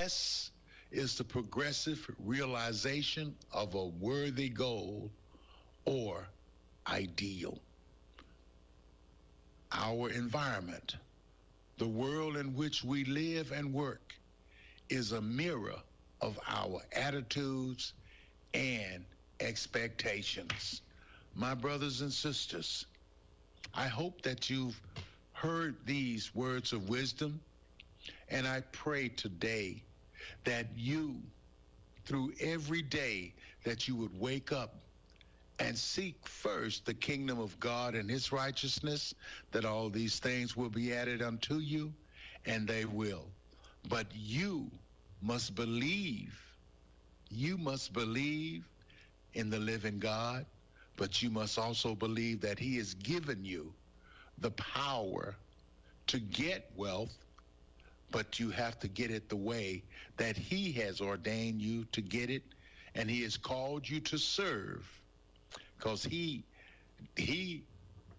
Success is the progressive realization of a worthy goal or ideal. Our environment, the world in which we live and work, is a mirror of our attitudes and expectations. My brothers and sisters, I hope that you've heard these words of wisdom, and I pray today that you, through every day, that you would wake up and seek first the kingdom of God and his righteousness, that all these things will be added unto you, and they will. But you must believe. You must believe in the living God, but you must also believe that he has given you the power to get wealth, but you have to get it the way that he has ordained you to get it, and he has called you to serve, because he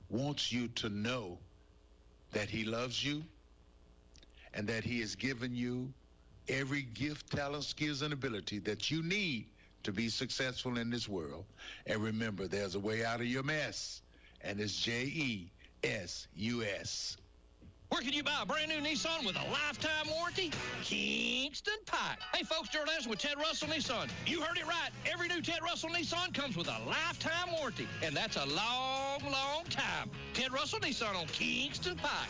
wants you to know that he loves you and that he has given you every gift, talent, skills, and ability that you need to be successful in this world. And remember, there's a way out of your mess, and it's JESUS. Where can you buy a brand new Nissan with a lifetime warranty? Kingston Pike. Hey folks, Gerald Anderson with Ted Russell Nissan. You heard it right. Every new Ted Russell Nissan comes with a lifetime warranty, and that's a long, long time. Ted Russell Nissan on Kingston Pike.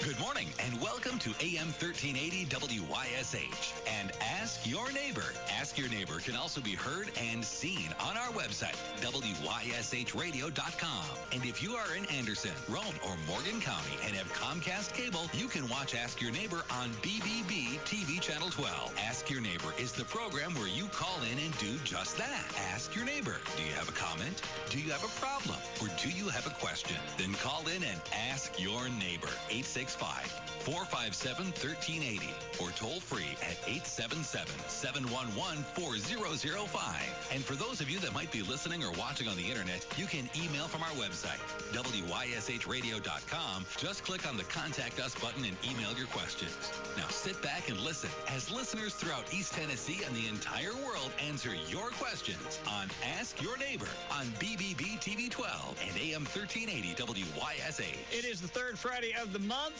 Good morning and welcome to AM 1380 WYSH and Ask Your Neighbor. Ask Your Neighbor can also be heard and seen on our website, WYSHradio.com. And if you are in Anderson, Roane, or Morgan County and have Comcast cable, you can watch Ask Your Neighbor on BBB TV Channel 12. Ask Your Neighbor is the program where you call in and do just that. Ask Your Neighbor. Do you have a comment? Do you have a problem? Or do you have a question? Then call in and ask your neighbor. 865-457-1380 or toll free at 877-711-4005. And for those of you that might be listening or watching on the internet, you can email from our website, WYSHradio.com. Just click on the Contact Us button and email your questions. Now sit back and listen as listeners throughout East Tennessee and the entire world answer your questions on Ask Your Neighbor on BBB TV 12 and AM 1380 WYSH. It is the third Friday of the month.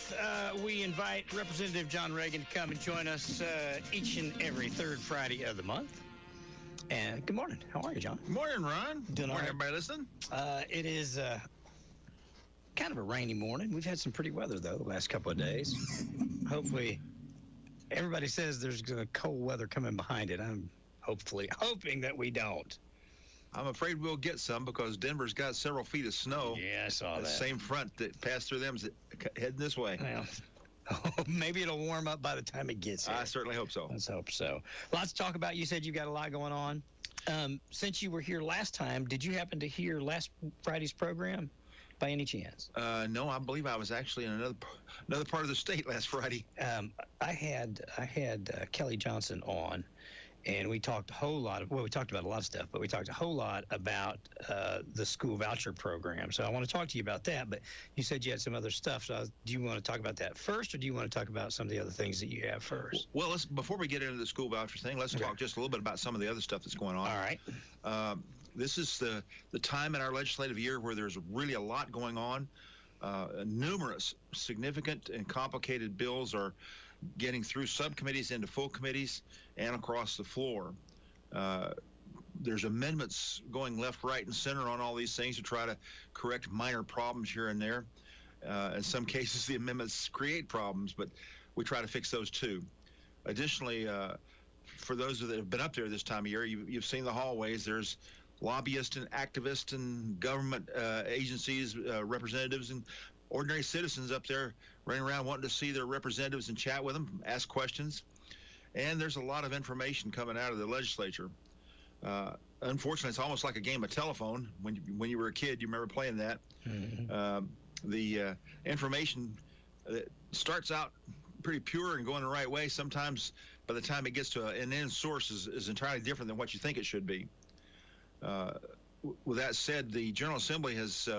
We invite Representative John Reagan to come and join us each and every third Friday of the month. And good morning. How are you, John? Good morning, Ron. Doing all right. Morning, everybody listening? It is kind of a rainy morning. We've had some pretty weather, though, the last couple of days. Hopefully, everybody says there's cold weather coming behind it. I'm hoping that we don't. I'm afraid we'll get some because Denver's got several feet of snow. Yeah, I saw that. The same front that passed through them is heading this way. Well, maybe it'll warm up by the time it gets here. I certainly hope so. Let's hope so. Lots to talk about. You said you've got a lot going on. Since you were here last time, did you happen to hear last Friday's program by any chance? No, I believe I was actually in another part of the state last Friday. I had Kelly Johnson on. And we talked we talked about a lot of stuff, but we talked a whole lot about the school voucher program. So I want to talk to you about that, but you said you had some other stuff. So do you want to talk about that first, or do you want to talk about some of the other things that you have first? Well, before we get into the school voucher thing, let's talk just a little bit about some of the other stuff that's going on. All right. This is the time in our legislative year where there's really a lot going on. Numerous significant and complicated bills are getting through subcommittees into full committees and across the floor. There's amendments going left, right, and center on all these things to try to correct minor problems here and there. In some cases, the amendments create problems, but we try to fix those too. Additionally, for those that have been up there this time of year, you've seen the hallways. There's lobbyists and activists and government agencies, representatives, and ordinary citizens up there running around wanting to see their representatives and chat with them, ask questions. And there's a lot of information coming out of the legislature. Unfortunately, it's almost like a game of telephone. When you were a kid, you remember playing that. Mm-hmm. The information starts out pretty pure and going the right way. Sometimes by the time it gets to an end source is entirely different than what you think it should be. With that said, the General Assembly has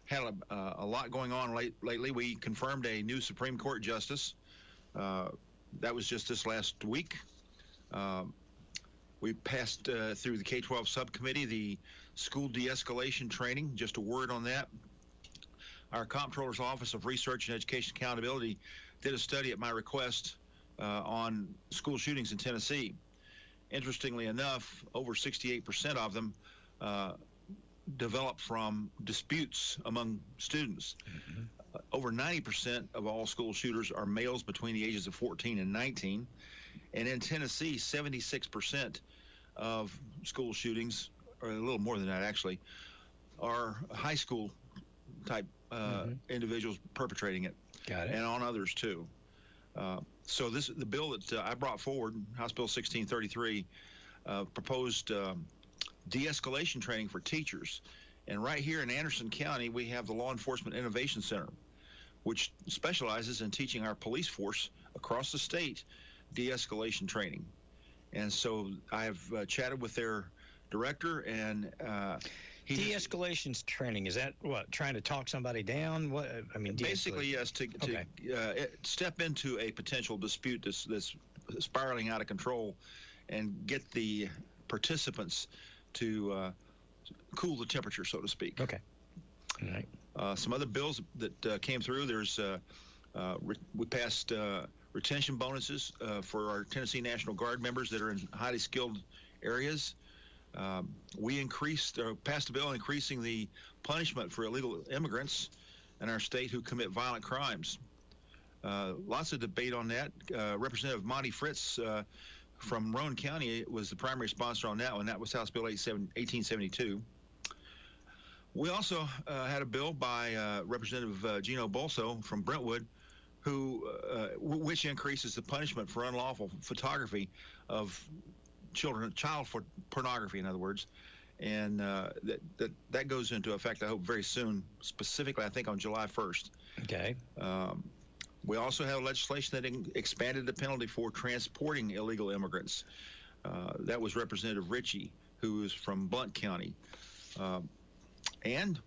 had a lot going on lately. We confirmed a new Supreme Court justice. That was just this last week. We passed through the K-12 subcommittee the school de-escalation training. Just a word on that. Our Comptroller's Office of Research and Education Accountability did a study at my request on school shootings in Tennessee. Interestingly enough, over 68% of them develop from disputes among students. Mm-hmm. Over 90% of all school shooters are males between the ages of 14 and 19. And in Tennessee, 76% of school shootings, or a little more than that actually, are high school type individuals perpetrating it. Got it. And on others too. So the bill that I brought forward, House Bill 1633, proposed de-escalation training for teachers. And right here in Anderson County, we have the Law Enforcement Innovation Center, which specializes in teaching our police force across the state de-escalation training. And so I have chatted with their director, and de-escalation training, is that what, trying to talk somebody down? What I mean, basically, yes, to step into a potential dispute that's spiraling out of control, and get the participants to cool the temperature, so to speak. Okay. All right. Some other bills that came through. There's we passed retention bonuses for our Tennessee National Guard members that are in highly skilled areas. We passed a bill increasing the punishment for illegal immigrants in our state who commit violent crimes. Lots of debate on that. Representative Monty Fritz from Roane County was the primary sponsor on that one. That was House Bill 1872. We also had a bill by Representative Gino Bolso from Brentwood, which increases the punishment for unlawful photography of children, child pornography, in other words, and that goes into effect, I hope, very soon. Specifically, I think on July 1st. Okay. We also have legislation that expanded the penalty for transporting illegal immigrants. That was Representative Ritchie, who is from Blount County, and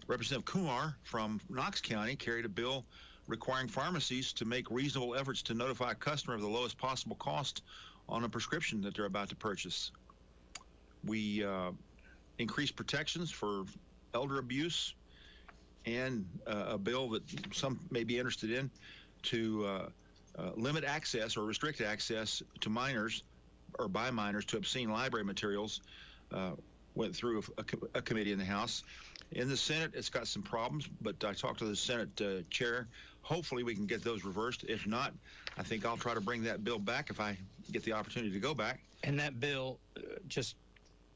Representative Kumar from Knox County carried a bill requiring pharmacies to make reasonable efforts to notify a customer of the lowest possible cost on a prescription that they're about to purchase. We increased protections for elder abuse, and a bill that some may be interested in to limit access or restrict access to minors or by minors to obscene library materials went through a committee in the House. In the Senate, it's got some problems, but I talked to the Senate chair. Hopefully we can get those reversed. If not, I think I'll try to bring that bill back if I get the opportunity to go back. And that bill, just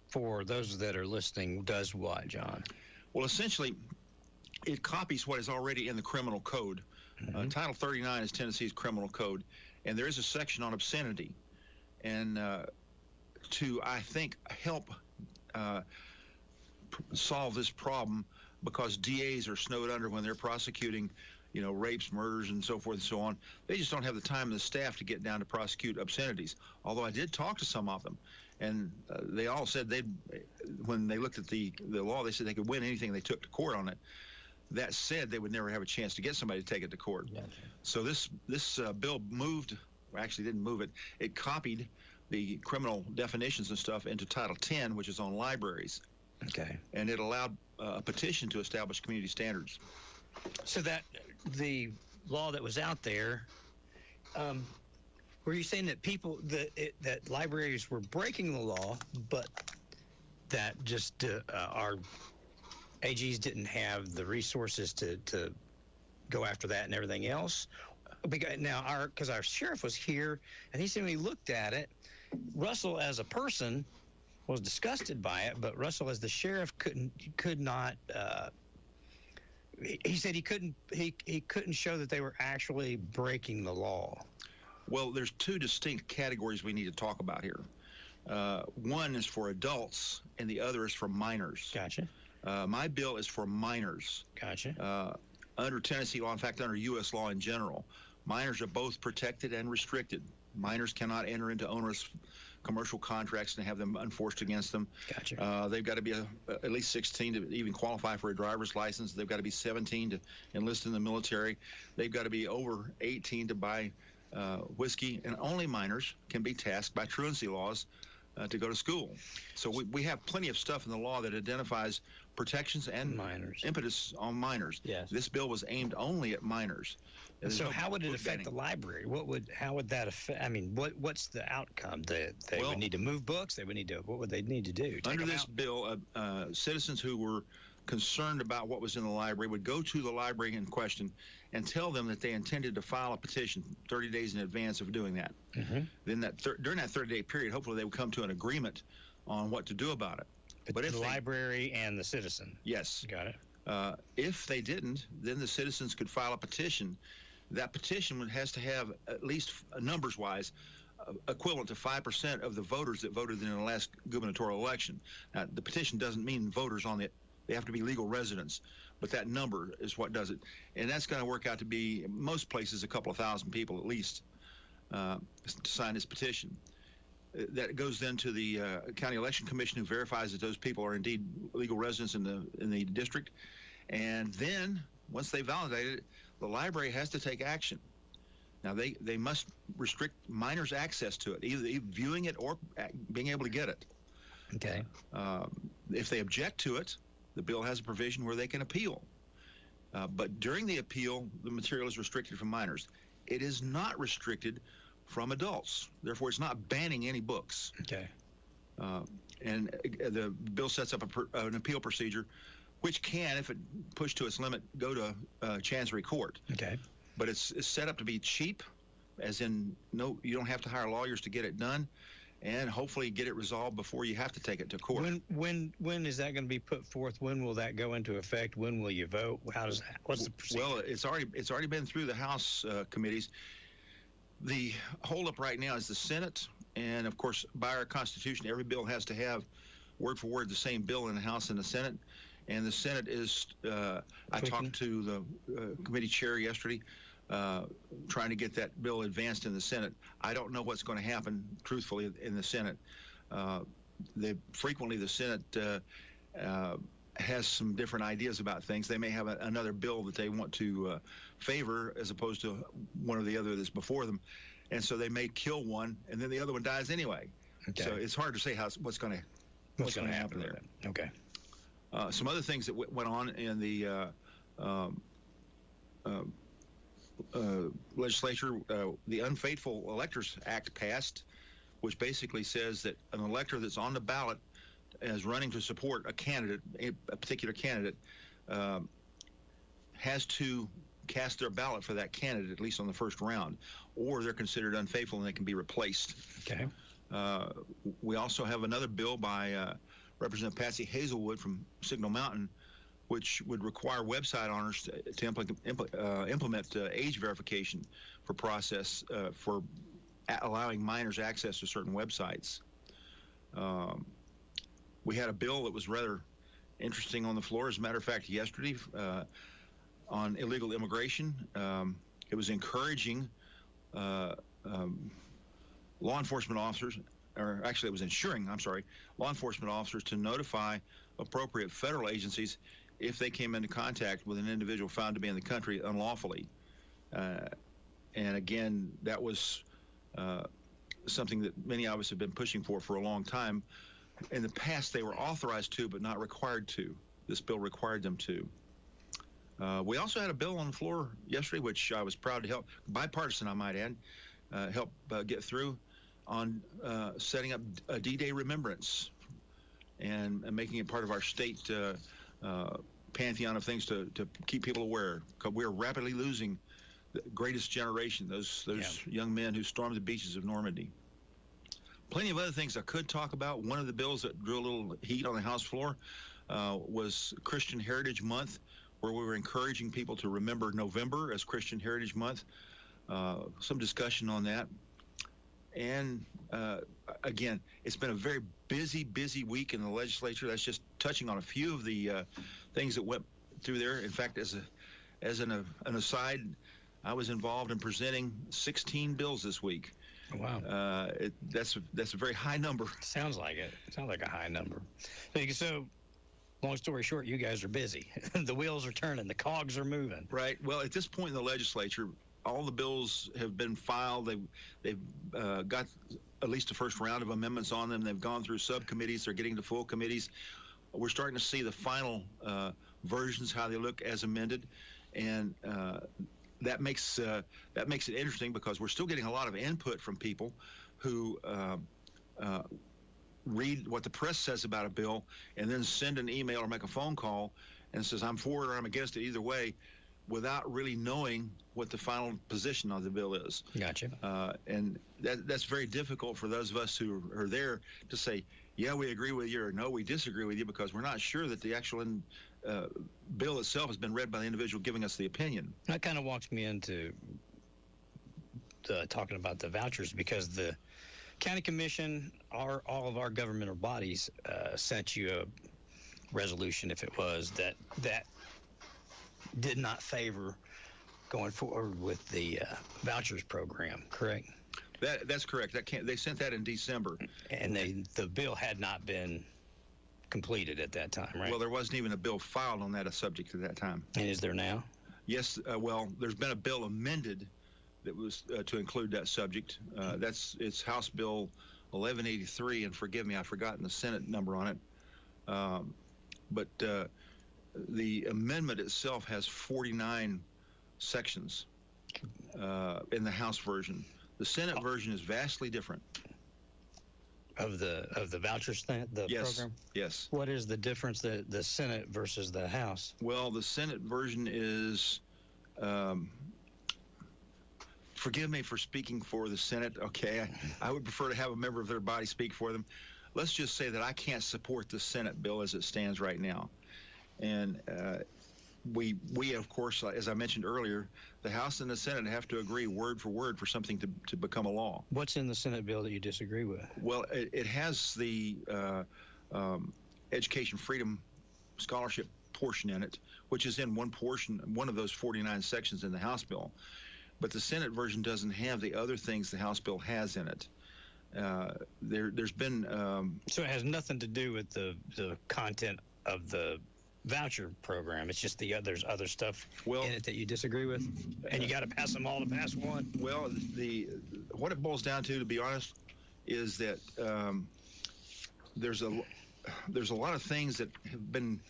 for those that are listening, does what, John? Well, essentially, it copies what is already in the criminal code. Mm-hmm. Title 39 is Tennessee's criminal code, and there is a section on obscenity. And to, I think, help solve this problem, because DAs are snowed under when they're prosecuting, rapes, murders, and so forth and so on. They just don't have the time and the staff to get down to prosecute obscenities. Although I did talk to some of them, and they all said when they looked at the law, they said they could win anything they took to court on it. That said, they would never have a chance to get somebody to take it to court. Gotcha. So this bill didn't move it. It copied the criminal definitions and stuff into Title 10, which is on libraries. Okay. And it allowed a petition to establish community standards. So that the law that was out there, were you saying that that libraries were breaking the law, but that just our AGs didn't have the resources to go after that and everything else? Because our sheriff was here, and he said when he looked at it, Russell as a person was disgusted by it, but Russell as the sheriff could not. He said he couldn't show that they were actually breaking the law. Well, there's two distinct categories we need to talk about here. One is for adults, and the other is for minors. Gotcha. My bill is for minors. Gotcha. Under Tennessee law, in fact, under U.S. law in general, minors are both protected and restricted. Minors cannot enter into onerous commercial contracts and have them enforced against them. Gotcha. They've got to be at least 16 to even qualify for a driver's license. They've got to be 17 to enlist in the military. They've got to be over 18 to buy whiskey, and only minors can be tasked by truancy laws to go to school. So we have plenty of stuff in the law that identifies protections and minors, impetus on minors. Yes. This bill was aimed only at minors. So how would it affect the library? How would that affect? I mean, what's the outcome? They would need to move books. They would need to. What would they need to do? Under this bill, citizens who were concerned about what was in the library would go to the library in question and tell them that they intended to file a petition 30 days in advance of doing that. Mm-hmm. Then during that 30-day period, hopefully they would come to an agreement on what to do about it. But if the library and the citizen. Yes. Got it. If they didn't, then the citizens could file a petition. That petition has to have, at least numbers-wise, equivalent to 5% of the voters that voted in the last gubernatorial election. Now, the petition doesn't mean voters on it. They have to be legal residents, but that number is what does it. And that's going to work out to be, in most places, a couple of thousand people at least to sign this petition. That goes then to the County Election Commission, who verifies that those people are indeed legal residents in the district. And then, once they validate it, the library has to take action. Now, they must restrict minors' access to it, either viewing it or being able to get it. Okay. If they object to it, the bill has a provision where they can appeal. But during the appeal, the material is restricted from minors. It is not restricted from adults. Therefore, it's not banning any books. Okay. And the bill sets up an appeal procedure, which can, if it pushed to its limit, go to Chancery Court. Okay. But it's set up to be cheap, as in you don't have to hire lawyers to get it done, and hopefully get it resolved before you have to take it to court. When is that going to be put forth? When will that go into effect? When will you vote? What's the procedure? Well, it's already been through the House committees. The holdup right now is the Senate, and of course, by our Constitution, every bill has to have word for word the same bill in the House and the Senate. And the Senate is. I talked to the committee chair yesterday, trying to get that bill advanced in the Senate. I don't know what's going to happen, truthfully, in the Senate. Frequently, the Senate has some different ideas about things. They may have another bill that they want to favor as opposed to one or the other that's before them. And so they may kill one, and then the other one dies anyway. Okay. So it's hard to say what's going to happen there. Okay. Some other things that went on in the legislature, the Unfaithful Electors Act passed, which basically says that an elector that's on the ballot as running to support a candidate, a particular candidate, has to cast their ballot for that candidate, at least on the first round, or they're considered unfaithful and they can be replaced. Okay. We also have another bill by Representative Patsy Hazelwood from Signal Mountain, which would require website owners to implement age verification for process for allowing minors access to certain websites. We had a bill that was rather interesting on the floor. As a matter of fact, yesterday on illegal immigration, it was encouraging law enforcement officers, or actually it was ensuring, law enforcement officers to notify appropriate federal agencies if they came into contact with an individual found to be in the country unlawfully. And again, that was something that many of us have been pushing for a long time. In the past, they were authorized to, but not required to. This bill required them to. We also had a bill on the floor yesterday, which I was proud to help, bipartisan, I might add, help get through, on setting up a D-Day remembrance and making it part of our state pantheon of things to keep people aware. Because we're rapidly losing the greatest generation, those young men who stormed the beaches of Normandy. Plenty of other things I could talk about. One of the bills that drew a little heat on the House floor was Christian Heritage Month, where we were encouraging people to remember November as Christian Heritage Month. Some discussion on that. And again, it's been a very busy week in the legislature. That's just touching on a few of the things that went through there. In fact, as an aside, I was involved in presenting 16 bills this week. Wow. That's a very high number. Sounds like it. Sounds like a high number. So, long story short, you guys are busy. The wheels are turning. The cogs are moving. Right. Well, at this point in the legislature, all the bills have been filed. They've got at least the first round of amendments on them. They've gone through subcommittees. They're getting to full committees. We're starting to see the final versions, how they look as amended, and that makes it interesting because we're still getting a lot of input from people who read what the press says about a bill and then send an email or make a phone call and says, I'm for it or I'm against it, either way, without really knowing what the final position of the bill is. Gotcha. And that's very difficult for those of us who are there to say, yeah, we agree with you, or no, we disagree with you, because we're not sure that the actual bill itself has been read by the individual giving us the opinion. That kind of walks me into talking about the vouchers, because the county commission, all of our governmental bodies sent you a resolution, if it was, that did not favor going forward with the vouchers program, correct? That's correct. They sent that in December. And the bill had not been completed at that time, right? Well, there wasn't even a bill filed on that subject at that time. And is there now? Yes. Well, there's been a bill amended that was to include that subject. It's House Bill 1183, and forgive me, I've forgotten the Senate number on it. But the amendment itself has 49 sections in the House version. The Senate version is vastly different. Of the vouchers thing, the program? Yes. What is the difference, the Senate versus the House? Well, the Senate version is, forgive me for speaking for the Senate, okay? I would prefer to have a member of their body speak for them. Let's just say that I can't support the Senate bill as it stands right now. And we of course, as I mentioned earlier, the House and the Senate have to agree word for word for something to become a law. What's in the Senate bill that you disagree with? Well, it has the education freedom scholarship portion in it, which is in one of those 49 sections in the House bill. But the Senate version doesn't have the other things the House bill has in it. There's been... So it has nothing to do with the content of the voucher program. It's just there's other stuff in it that you disagree with, and you got to pass them all to pass one. Well, what it boils down to be honest, is that there's a lot of things that have been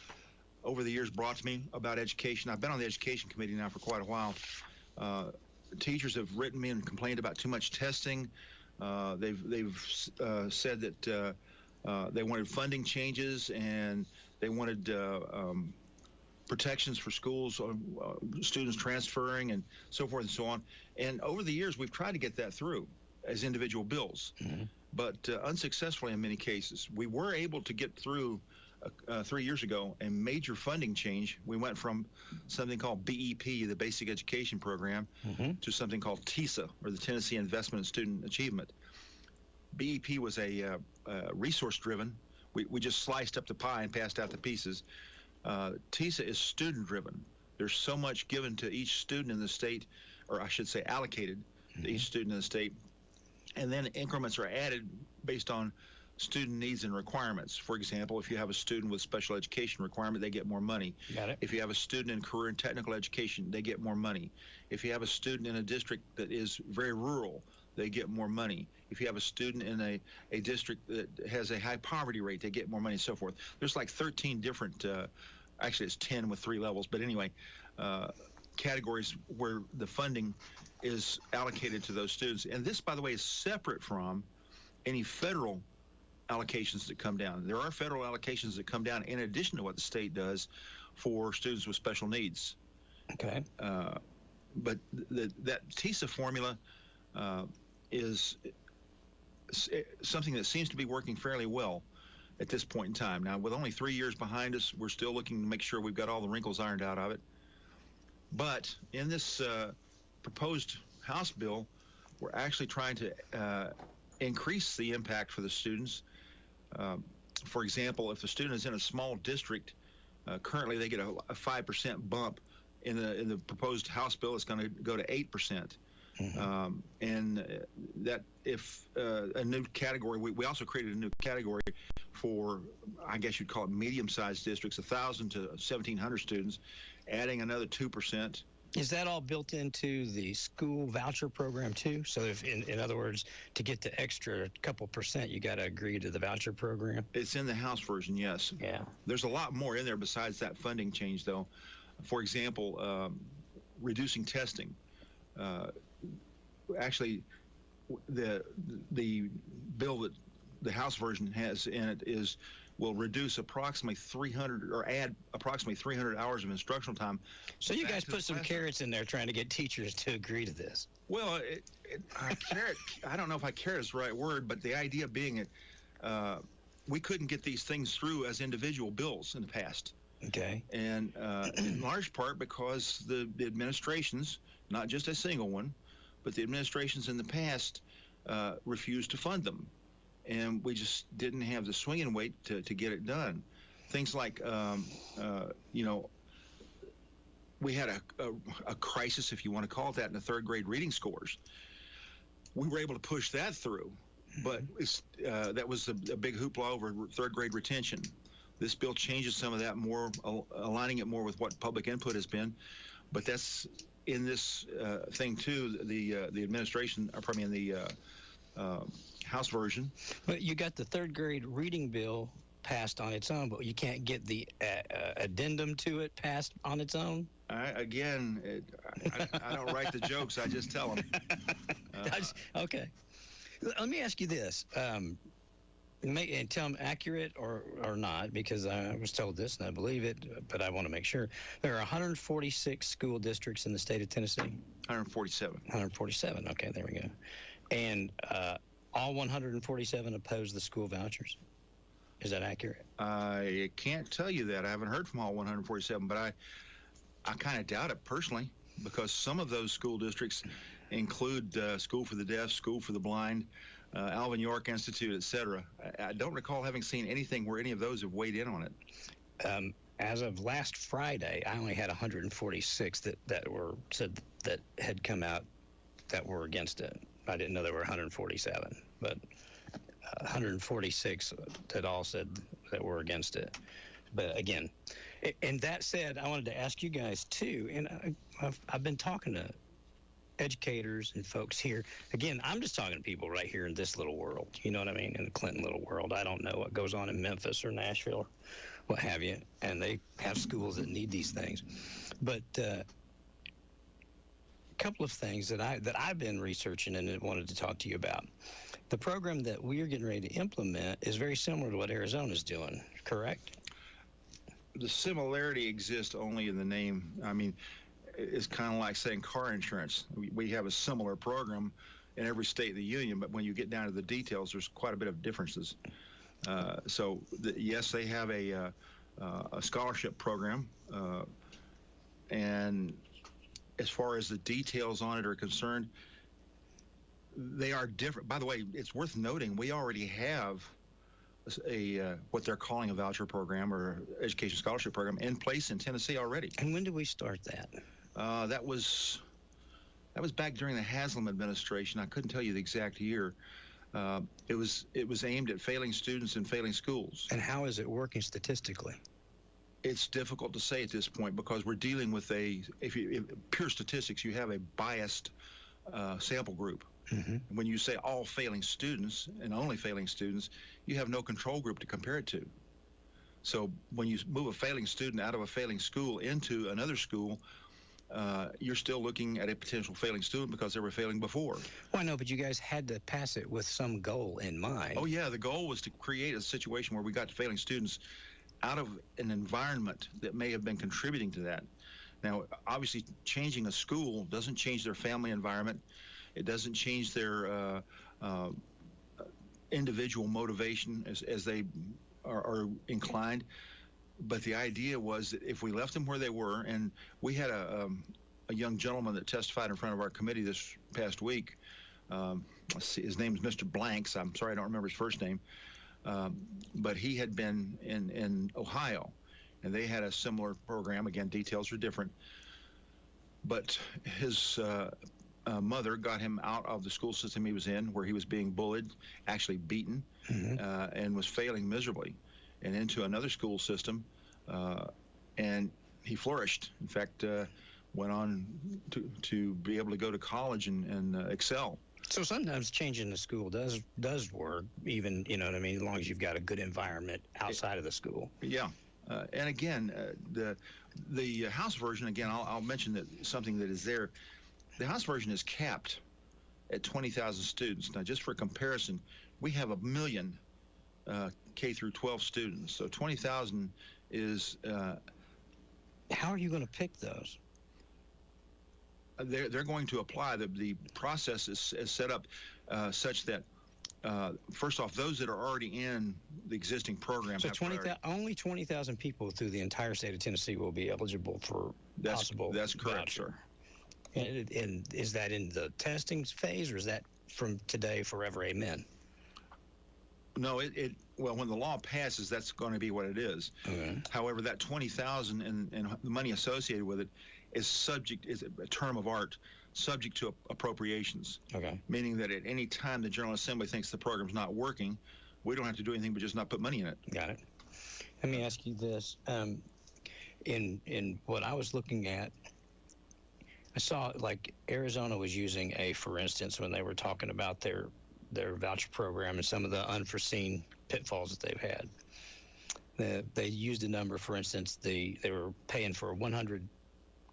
over the years brought to me about education. I've been on the education committee now for quite a while. Teachers have written me and complained about too much testing. They've said that they wanted funding changes, and they wanted protections for schools, students transferring, and so forth and so on. And over the years, we've tried to get that through as individual bills, but unsuccessfully in many cases. We were able to get through 3 years ago a major funding change. We went from something called BEP, the Basic Education Program, to something called TISA, or the Tennessee Investment in Student Achievement. BEP was a resource-driven. We just sliced up the pie and passed out the pieces. TISA is student-driven. There's so much given to each student in the state, or I should say allocated to each student in the state, and then increments are added based on student needs and requirements. For example, if you have a student with special education requirement, they get more money. Got it. If you have a student in career and technical education, they get more money. If you have a student in a district that is very rural, they get more money. If you have a student in a district that has a high poverty rate, they get more money, and so forth. There's like 13 different, actually it's 10 with 3 levels, but anyway, categories where the funding is allocated to those students. And this, by the way, is separate from any federal allocations that come down. There are federal allocations that come down in addition to what the state does for students with special needs. Okay. But that TISA formula is something that seems to be working fairly well at this point in time. Now, with only 3 years behind us, we're still looking to make sure we've got all the wrinkles ironed out of it. But in this proposed House bill, we're actually trying to increase the impact for the students. For example, if the student is in a small district, currently they get a 5% bump. In the proposed House bill, it's going to go to 8%. And that if a new category, we also created a new category for, I guess you'd call it medium-sized districts, 1,000 to 1,700 students, adding another 2%. Is that all built into the school voucher program too? So if, in other words, to get the extra couple percent, you got to agree to the voucher program? It's in the House version, yes. Yeah. There's a lot more in there besides that funding change, though. For example, reducing testing. Actually, the bill that the House version has in it will reduce approximately 300 or add approximately 300 hours of instructional time. So you guys put some carrots in there trying to get teachers to agree to this. Well, carrot, I don't know if carrot is the right word, but the idea being we couldn't get these things through as individual bills in the past. Okay. And in large part because the administrations, not just a single one, but the administrations in the past refused to fund them. And we just didn't have the swinging weight to get it done. Things like, we had a crisis, if you want to call it that, in the third grade reading scores. We were able to push that through, but that was a big hoopla over third grade retention. This bill changes some of that more, aligning it more with what public input has been. But that's in this thing too. The administration, the House version. But you got the third grade reading bill passed on its own, but you can't get the addendum to it passed on its own? I don't write the jokes. I just tell them. Okay. Let me ask you this. And tell them accurate or not, because I was told this and I believe it, but I want to make sure. There are 146 school districts in the state of Tennessee. 147. 147. Okay, there we go. And all 147 oppose the school vouchers. Is that accurate? I can't tell you that. I haven't heard from all 147, but I kind of doubt it personally, because some of those school districts include School for the Deaf, School for the Blind, Alvin York Institute, etc. I don't recall having seen anything where any of those have weighed in on it. As of last Friday, I only had 146 that were said that had come out that were against it. I didn't know there were 147, but 146 that all said that were against it. But again, and that said, I wanted to ask you guys too, and I've been talking to educators and folks here. Again, I'm just talking to people right here in this little world. You know what I mean? In the Clinton little world. I don't know what goes on in Memphis or Nashville or what have you. And they have schools that need these things. But a couple of things that I've been researching and wanted to talk to you about. The program that we're getting ready to implement is very similar to what Arizona's doing, correct? The similarity exists only in the name. I mean, it's kind of like saying car insurance. We have a similar program in every state of the union, but when you get down to the details, there's quite a bit of differences. Yes, they have a scholarship program, and as far as the details on it are concerned, they are different. By the way, it's worth noting we already have what they're calling a voucher program or education scholarship program in place in Tennessee already. And when did we start that? That was back during the Haslam administration. I couldn't tell you the exact year. It was aimed at failing students and failing schools. And how is it working statistically? It's difficult to say at this point because we're dealing with pure statistics. You have a biased sample group. Mm-hmm. When you say all failing students and only failing students, you have no control group to compare it to. So when you move a failing student out of a failing school into another school, you're still looking at a potential failing student because they were failing before. Well, I know, but you guys had to pass it with some goal in mind. Oh, yeah. The goal was to create a situation where we got failing students out of an environment that may have been contributing to that. Now, obviously, changing a school doesn't change their family environment. It doesn't change their individual motivation as they are inclined. But the idea was that if we left them where they were, and we had a young gentleman that testified in front of our committee this past week. Let's see, his name is Mr. Blanks. I'm sorry I don't remember his first name. But he had been in Ohio, and they had a similar program. Again, details are different. But his mother got him out of the school system he was in, where he was being bullied, actually beaten, and was failing miserably, and into another school system, and he flourished. In fact, went on to be able to go to college and excel. So sometimes changing the school does work, even, you know what I mean, as long as you've got a good environment outside of the school. Yeah. And again, the House version, again, I'll mention that something that is there. The House version is capped at 20,000 students. Now, just for comparison, we have 1 million K through 12 students. So 20,000 is... How are you going to pick those? They're going to apply. The process is set up such that, first off, those that are already in the existing program so have only 20,000 people through the entire state of Tennessee will be eligible for possible That's correct, voucher. sir. And is that in the testing phase, or is that from today, forever, amen? No, well, when the law passes, that's going to be what it is. Okay. However, that 20,000 and the money associated with it is a term of art, subject to appropriations. Okay. Meaning that at any time the General Assembly thinks the program's not working, we don't have to do anything but just not put money in it. Got it. Let me ask you this. In what I was looking at, I saw like Arizona was using for instance, when they were talking about their voucher program and some of the unforeseen pitfalls that they've had. They used a number, for instance, they were paying for 100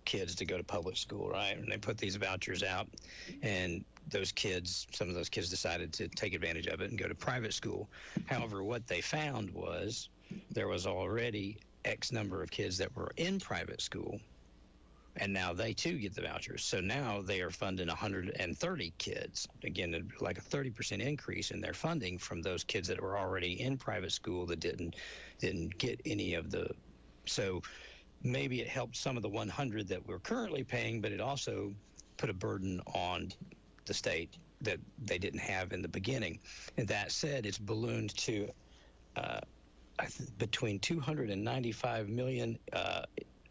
kids to go to public school, right? And they put these vouchers out, and some of those kids decided to take advantage of it and go to private school. However, what they found was there was already X number of kids that were in private school, and now they too get the vouchers. So now they are funding 130 kids. Again, like a 30% increase in their funding from those kids that were already in private school that didn't get any of the. So maybe it helped some of the 100 that we're currently paying, but it also put a burden on the state that they didn't have in the beginning. And that said, it's ballooned to between 295 million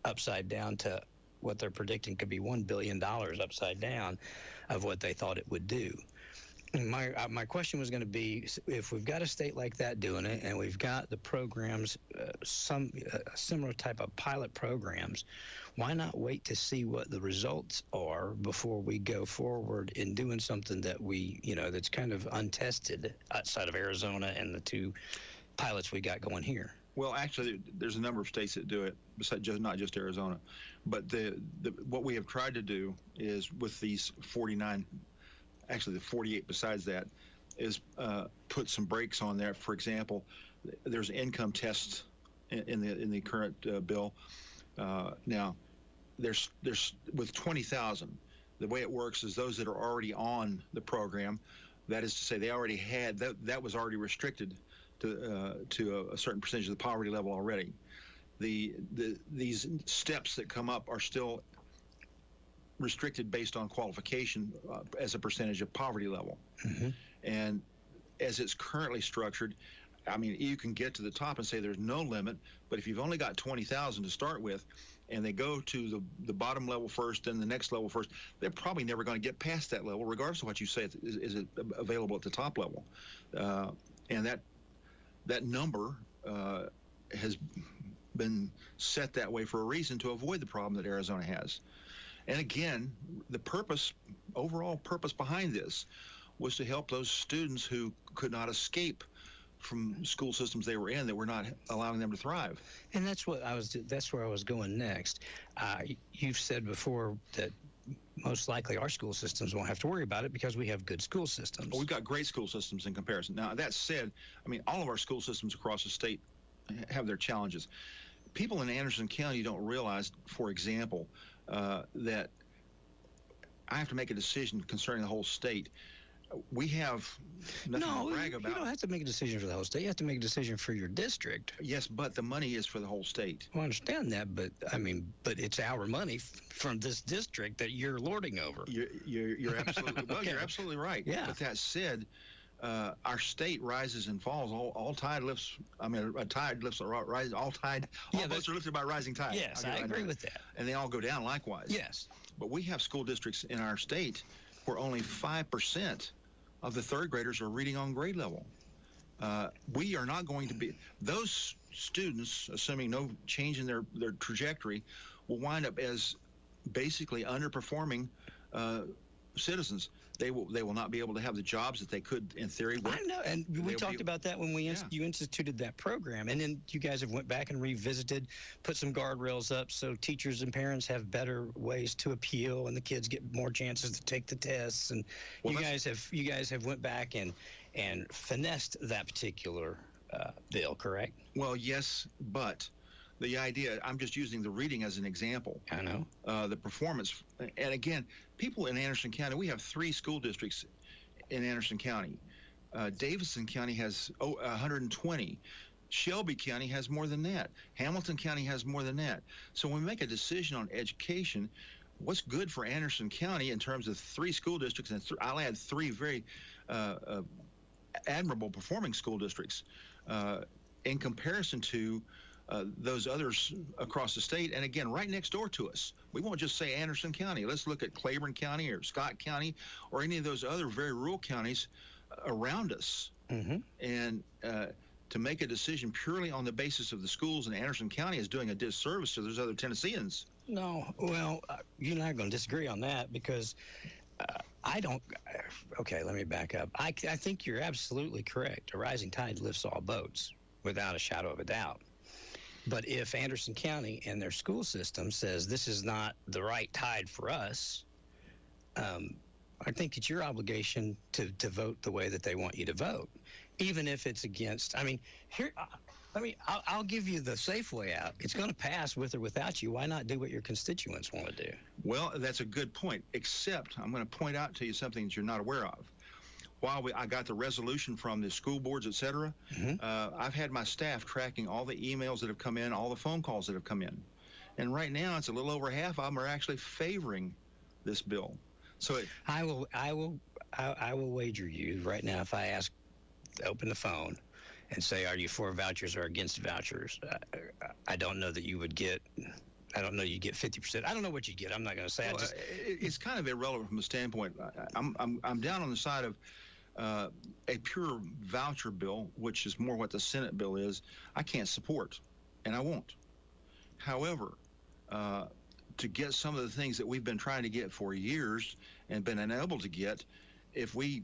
upside down to what they're predicting could be $1 billion upside down of what they thought it would do. And my question was going to be, if we've got a state like that doing it, and we've got the programs, some similar type of pilot programs, why not wait to see what the results are before we go forward in doing something that that's kind of untested outside of Arizona and the two pilots we got going here? Well, actually, there's a number of states that do it, besides not just Arizona. But what we have tried to do is with these 49. Actually, the 48 besides that, is put some brakes on there. For example, there's income tests in the current bill. Now, there's with 20,000, the way it works is those that are already on the program, that is to say they already had, that was already restricted to a certain percentage of the poverty level already. These steps that come up are still restricted based on qualification as a percentage of poverty level. Mm-hmm. And as it's currently structured, I mean, you can get to the top and say there's no limit, but if you've only got 20,000 to start with, and they go to the bottom level first, then the next level first, they're probably never going to get past that level, regardless of what you say is available at the top level. And that number has been set that way for a reason, to avoid the problem that Arizona has. And again, the overall purpose behind this was to help those students who could not escape from school systems they were in that were not allowing them to thrive. And that's where I was going next. You've said before that most likely our school systems won't have to worry about it because we have good school systems. Well, we've got great school systems in comparison. Now, that said, I mean, all of our school systems across the state have their challenges. People in Anderson County don't realize, for example, that I have to make a decision concerning the whole state. We have nothing to brag about. You don't have to make a decision for the whole state. You have to make a decision for your district. Yes, but the money is for the whole state. Well, I understand that, but it's our money from this district that you're lording over. You're absolutely well. Okay. You're absolutely right. Yeah. But that said, our state rises and falls. All tide lifts. I mean, a tide lifts. Rise. All tide. All boats are lifted by rising tide. Yes, I agree with that. And they all go down likewise. Yes. But we have school districts in our state where only 5% of the third graders are reading on grade level. We are not going to be, those students, assuming no change in their trajectory, will wind up as basically underperforming citizens. They will not be able to have the jobs that they could in theory. I know, and we talked about that when you instituted that program, and then you guys have went back and revisited, put some guardrails up so teachers and parents have better ways to appeal, and the kids get more chances to take the tests. And you guys have went back and finessed that particular bill, correct? Well, yes, but the idea, I'm just using the reading as an example. I know. The performance, and again, people in Anderson County, we have 3 school districts in Anderson County. Davidson County has 120. Shelby County has more than that. Hamilton County has more than that. So when we make a decision on education, what's good for Anderson County in terms of 3 school districts, and I'll add 3 very admirable performing school districts in comparison to those others across the state, and again, right next door to us. We won't just say Anderson County. Let's look at Claiborne County or Scott County or any of those other very rural counties around us. Mm-hmm. And to make a decision purely on the basis of the schools in Anderson County is doing a disservice to those other Tennesseans. No, well, you and I are going to disagree on that because I don't. Okay, let me back up. I think you're absolutely correct. A rising tide lifts all boats, without a shadow of a doubt. But if Anderson County and their school system says this is not the right tide for us, I think it's your obligation to vote the way that they want you to vote, even if it's against. I mean, here, I'll give you the safe way out. It's going to pass with or without you. Why not do what your constituents want to do? Well, that's a good point, except I'm going to point out to you something that you're not aware of. While I got the resolution from the school boards, et cetera, I've had my staff tracking all the emails that have come in, all the phone calls that have come in. And right now, it's a little over half of them are actually favoring this bill. So I will wager you right now, if I open the phone and say, are you for vouchers or against vouchers? I don't know that you would get. I don't know you get 50%. I don't know what you get. I'm not going to say. Well, it's kind of irrelevant from the standpoint. I'm down on the side of a pure voucher bill, which is more what the Senate bill is. I can't support, and I won't. However, to get some of the things that we've been trying to get for years and been unable to get, if we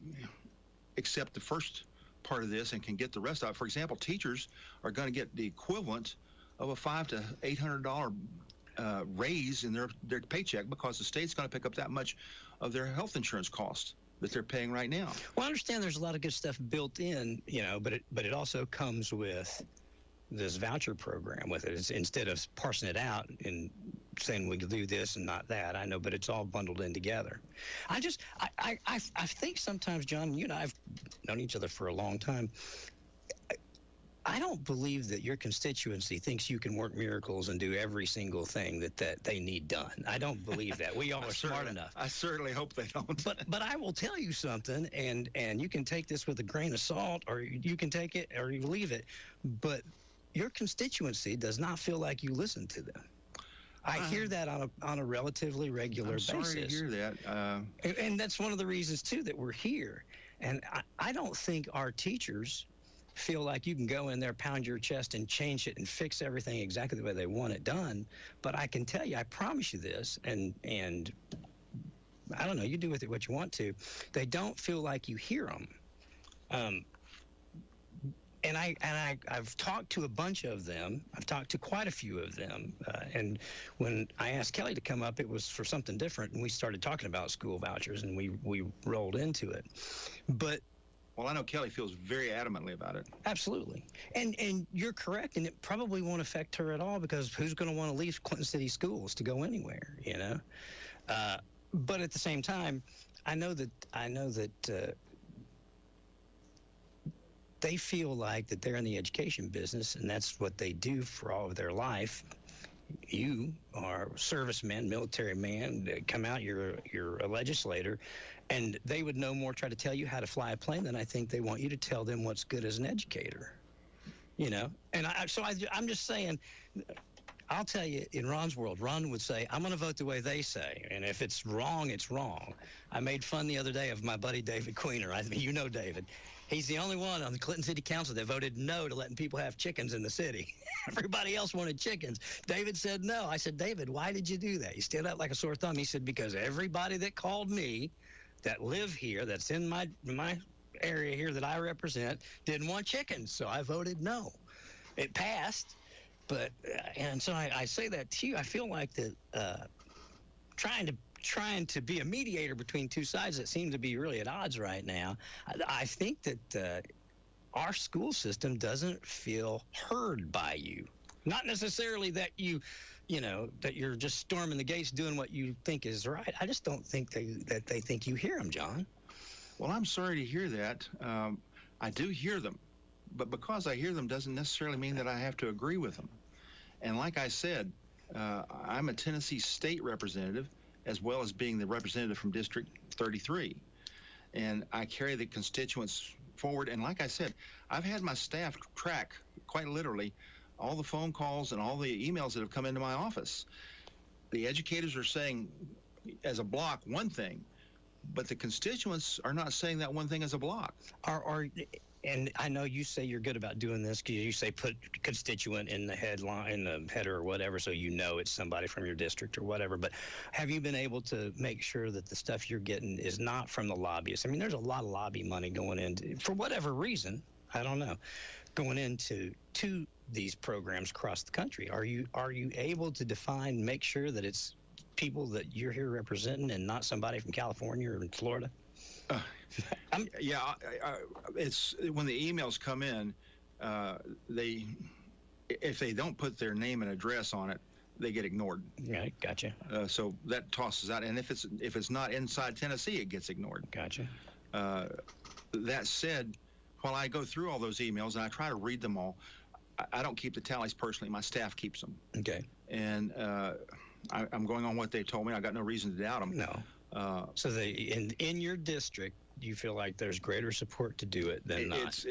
accept the first part of this and can get the rest of it, for example, teachers are going to get the equivalent of a $500 to $800 raise in their paycheck because the state's going to pick up that much of their health insurance costs that they're paying right now. Well, I understand there's a lot of good stuff built in, but it also comes with this voucher program with it. It's, instead of parsing it out and saying we can do this and not that, I know, but it's all bundled in together. I think sometimes, John, you and I have known each other for a long time. I don't believe that your constituency thinks you can work miracles and do every single thing that they need done. I don't believe that. We all are smart enough. I certainly hope they don't. But I will tell you something, and you can take this with a grain of salt, or you can take it or you leave it. But your constituency does not feel like you listen to them. I hear that on a relatively regular basis. I'm sorry to hear that. And that's one of the reasons, too, that we're here. And I don't think our teachers feel like you can go in there, pound your chest, and change it and fix everything exactly the way they want it done. But I can tell you, I promise you this, and I don't know, you do with it what you want to. They don't feel like you hear them. And I've talked to a bunch of them. I've talked to quite a few of them. And when I asked Kelly to come up, it was for something different. And we started talking about school vouchers, and we rolled into it. But well, I know Kelly feels very adamantly about it. Absolutely. And you're correct, and it probably won't affect her at all, because who's going to want to leave Clinton City schools to go anywhere, But at the same time, I know that they feel like that they're in the education business, and that's what they do for all of their life. You are a serviceman, military man, come out, you're a legislator, and they would no more try to tell you how to fly a plane than I think they want you to tell them what's good as an educator. And I'm just saying, I'll tell you, in Ron's world, Ron would say, I'm going to vote the way they say. And if it's wrong, it's wrong. I made fun the other day of my buddy David Queener. You know David. He's the only one on the Clinton City Council that voted no to letting people have chickens in the city. Everybody else wanted chickens. David said no. I said, David, why did you do that? He stood up like a sore thumb. He said, because everybody that called me that live here, that's in my area here that I represent, didn't want chickens. So I voted no. It passed. But, and so I say that to you. I feel like that trying to be a mediator between two sides that seem to be really at odds right now. I think that our school system doesn't feel heard by you. Not necessarily that that you're just storming the gates doing what you think is right. I just don't think that they think you hear them, John. Well, I'm sorry to hear that. I do hear them, but because I hear them doesn't necessarily mean that I have to agree with them. And like I said, I'm a Tennessee state representative, as well as being the representative from District 33. And I carry the constituents forward. And like I said, I've had my staff track, quite literally, all the phone calls and all the emails that have come into my office. The educators are saying, as a block, one thing, but the constituents are not saying that one thing as a block. And I know you say you're good about doing this because you say put constituent in the headline, in the header or whatever, so you know it's somebody from your district or whatever. But have you been able to make sure that the stuff you're getting is not from the lobbyists? I mean, there's a lot of lobby money going into, for whatever reason, I don't know, going into these programs across the country. Are you able to define, make sure that it's people that you're here representing and not somebody from California or Florida? It's when the emails come in, if they don't put their name and address on it, they get ignored. Right, gotcha. So that tosses out, and if it's not inside Tennessee, it gets ignored. Gotcha. That said, while I go through all those emails and I try to read them all, I don't keep the tallies personally. My staff keeps them. Okay. And I'm going on what they told me. I got no reason to doubt them. No. So in your district, you feel like there's greater support to do it than not?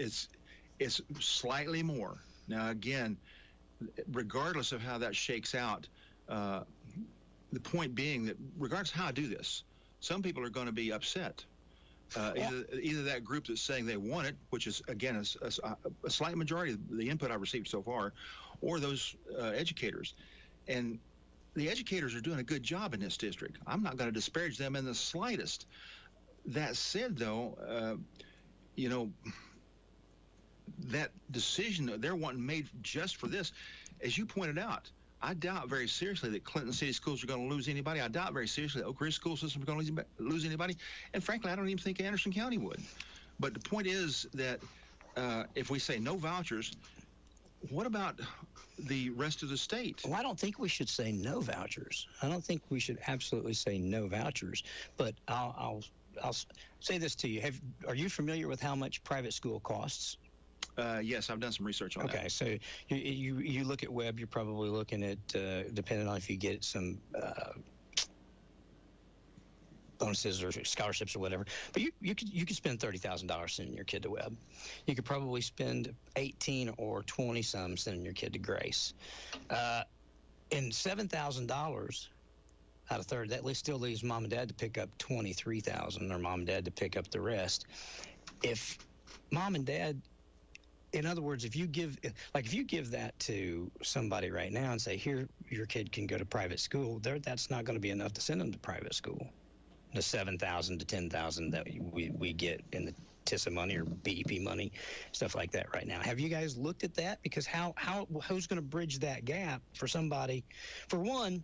It's slightly more. Now, again, regardless of how that shakes out, the point being that regardless of how I do this, some people are going to be upset. Either that group that's saying they want it, which is, again, a slight majority of the input I've received so far, or those educators. And the educators are doing a good job in this district. I'm not going to disparage them in the slightest. That said, though, that decision that they're wanting made just for this, as you pointed out, I doubt very seriously that Clinton City schools are going to lose anybody. I doubt very seriously that Oak Ridge school system is going to lose anybody. And frankly, I don't even think Anderson County would. But the point is that if we say no vouchers, what about the rest of the state? Well, I don't think we should say no vouchers. I don't think we should absolutely say no vouchers. But I'll say this to you. Are you familiar with how much private school costs? Yes, I've done some research on that. Okay, so you look at Webb, you're probably looking at, depending on if you get some bonuses or scholarships or whatever, but you could spend $30,000 sending your kid to Webb. You could probably spend 18 or 20 some sending your kid to Grace. And $7,000 out of 30, that still leaves mom and dad to pick up $23,000, or mom and dad to pick up the rest. If mom and dad, in other words, if you give that to somebody right now and say, here, your kid can go to private school, that's not going to be enough to send them to private school. The $7,000 to $10,000 that we get in the TISA money or BEP money, stuff like that right now. Have you guys looked at that? Because who's going to bridge that gap for somebody? For one,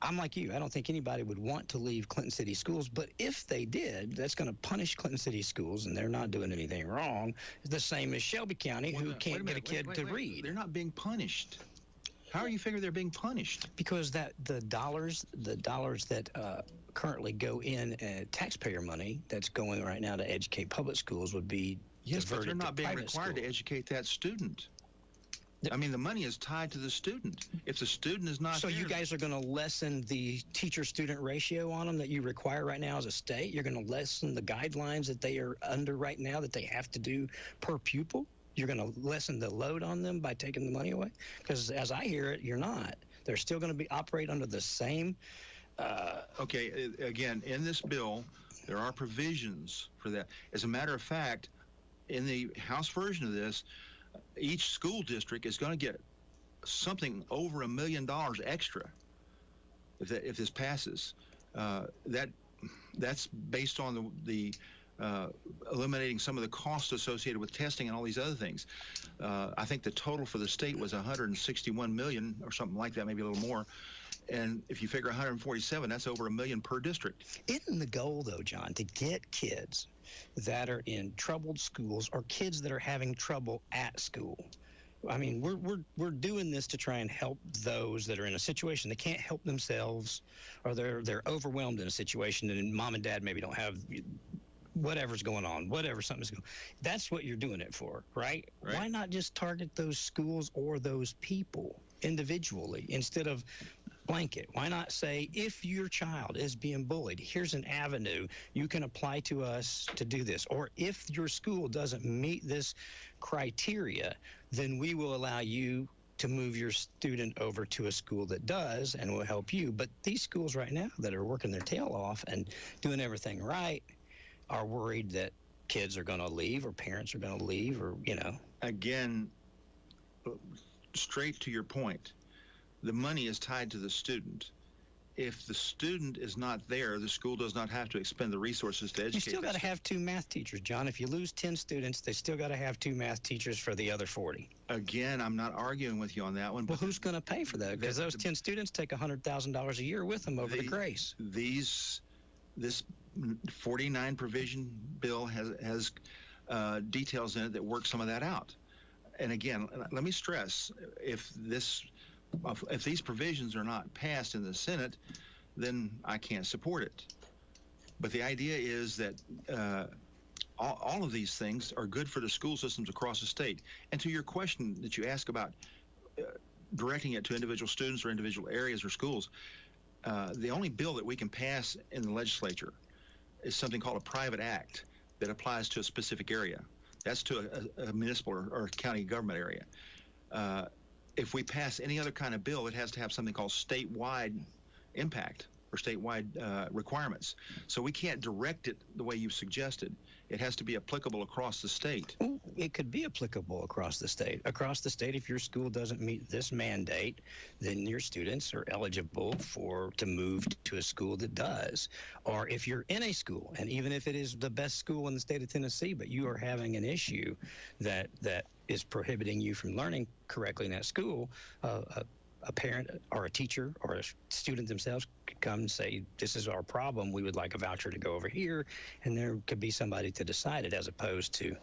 I'm like you. I don't think anybody would want to leave Clinton City schools, but if they did, that's going to punish Clinton City schools, and they're not doing anything wrong. It's the same as Shelby County, who can't get a kid to read. They're not being punished. How are you figuring they're being punished? Because the dollars that currently go in taxpayer money that's going right now to educate public schools would be yes, but they're not being required schools. To educate that student. I mean, the money is tied to the student. If the student is not so here, you guys are going to lessen the teacher-student ratio on them that you require right now as a state? You're going to lessen the guidelines that they are under right now that they have to do per pupil? You're going to lessen the load on them by taking the money away? Because as I hear it, you're not. They're still going to operate under the same. Okay, again, in this bill, there are provisions for that. As a matter of fact, in the House version of this, each school district is going to get something over $1 million extra if this passes. That's based on the eliminating some of the costs associated with testing and all these other things. I think the total for the state was 161 million or something like that, maybe a little more. And if you figure 147, that's over $1 million per district. Isn't the goal, though, John, to get kids that are in troubled schools or kids that are having trouble at school? I mean, we're doing this to try and help those that are in a situation they can't help themselves, or they're overwhelmed in a situation, and mom and dad maybe don't have whatever's going on, something's going. That's what you're doing it for, right? Why not just target those schools or those people individually instead of blanket? Why not say, if your child is being bullied, here's an avenue you can apply to us to do this. Or if your school doesn't meet this criteria, then we will allow you to move your student over to a school that does and will help you. But these schools right now that are working their tail off and doing everything right are worried that kids are going to leave or parents are going to leave, or, Again, straight to your point, the money is tied to the student. If the student is not there, the school does not have to expend the resources to educate. You still got to have 2 math teachers, John. If you lose 10 students, they still got to have 2 math teachers for the other 40. Again, I'm not arguing with you on that one. Well, who's going to pay for that? Because those 10 students take $100,000 a year with them over the grace. This 49 provision bill has details in it that work some of that out. And again, let me stress, if these provisions are not passed in the Senate, then I can't support it. But the idea is that all of these things are good for the school systems across the state. And to your question that you ask about directing it to individual students or individual areas or schools, the only bill that we can pass in the legislature is something called a private act that applies to a specific area. That's to a municipal or county government area. If we pass any other kind of bill, it has to have something called statewide impact or statewide requirements. So we can't direct it the way you've suggested. It has to be applicable across the state. It could be applicable across the state. Across the state, if your school doesn't meet this mandate, then your students are eligible to move to a school that does. Or if you're in a school, and even if it is the best school in the state of Tennessee, but you are having an issue that is prohibiting you from learning correctly in that school, a parent or a teacher or a student themselves could come and say, this is our problem, we would like a voucher to go over here, and there could be somebody to decide it as opposed to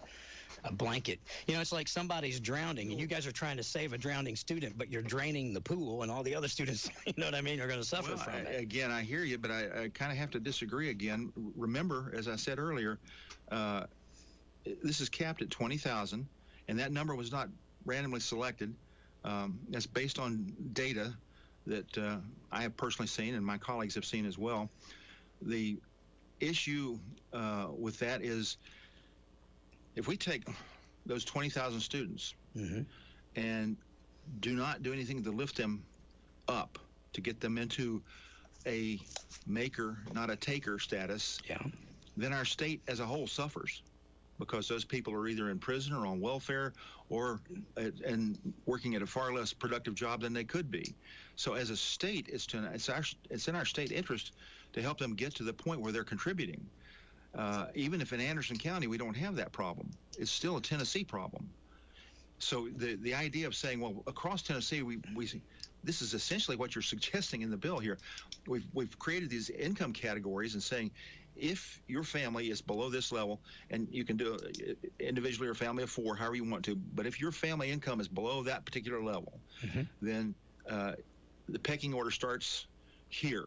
a blanket. It's like somebody's drowning and you guys are trying to save a drowning student, but you're draining the pool, and all the other students, are going to suffer from it. Again, I hear you, but I kind of have to disagree again. Remember, as I said earlier, this is capped at 20,000, and that number was not randomly selected. That's based on data that I have personally seen and my colleagues have seen as well. The issue with that is, if we take those 20,000 students and do not do anything to lift them up, to get them into a maker, not a taker status, then our state as a whole suffers, because those people are either in prison or on welfare or and working at a far less productive job than they could be. So as a state, it's in our state interest to help them get to the point where they're contributing. Even if in Anderson County we don't have that problem, it's still a Tennessee problem. So the idea of saying, well, across Tennessee, we this is essentially what you're suggesting in the bill here. We've created these income categories and saying, if your family is below this level, and you can do it individually or a family of 4, however you want to, but if your family income is below that particular level, then the pecking order starts here.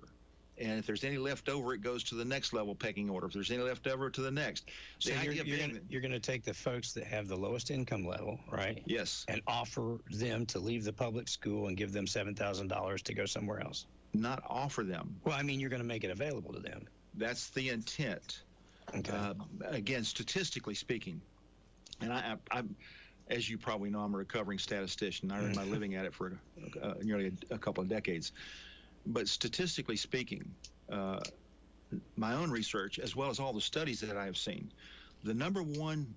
And if there's any left over, it goes to the next level pecking order. If there's any left over, to the next. So you're going to take the folks that have the lowest income level, right? Yes. And offer them to leave the public school and give them $7,000 to go somewhere else? Not offer them. Well, I mean, you're going to make it available to them. That's the intent. Okay. Again, statistically speaking, and As you probably know, I'm a recovering statistician. I earned my living at it for nearly a couple of decades. But statistically speaking, my own research, as well as all the studies that I have seen, the number one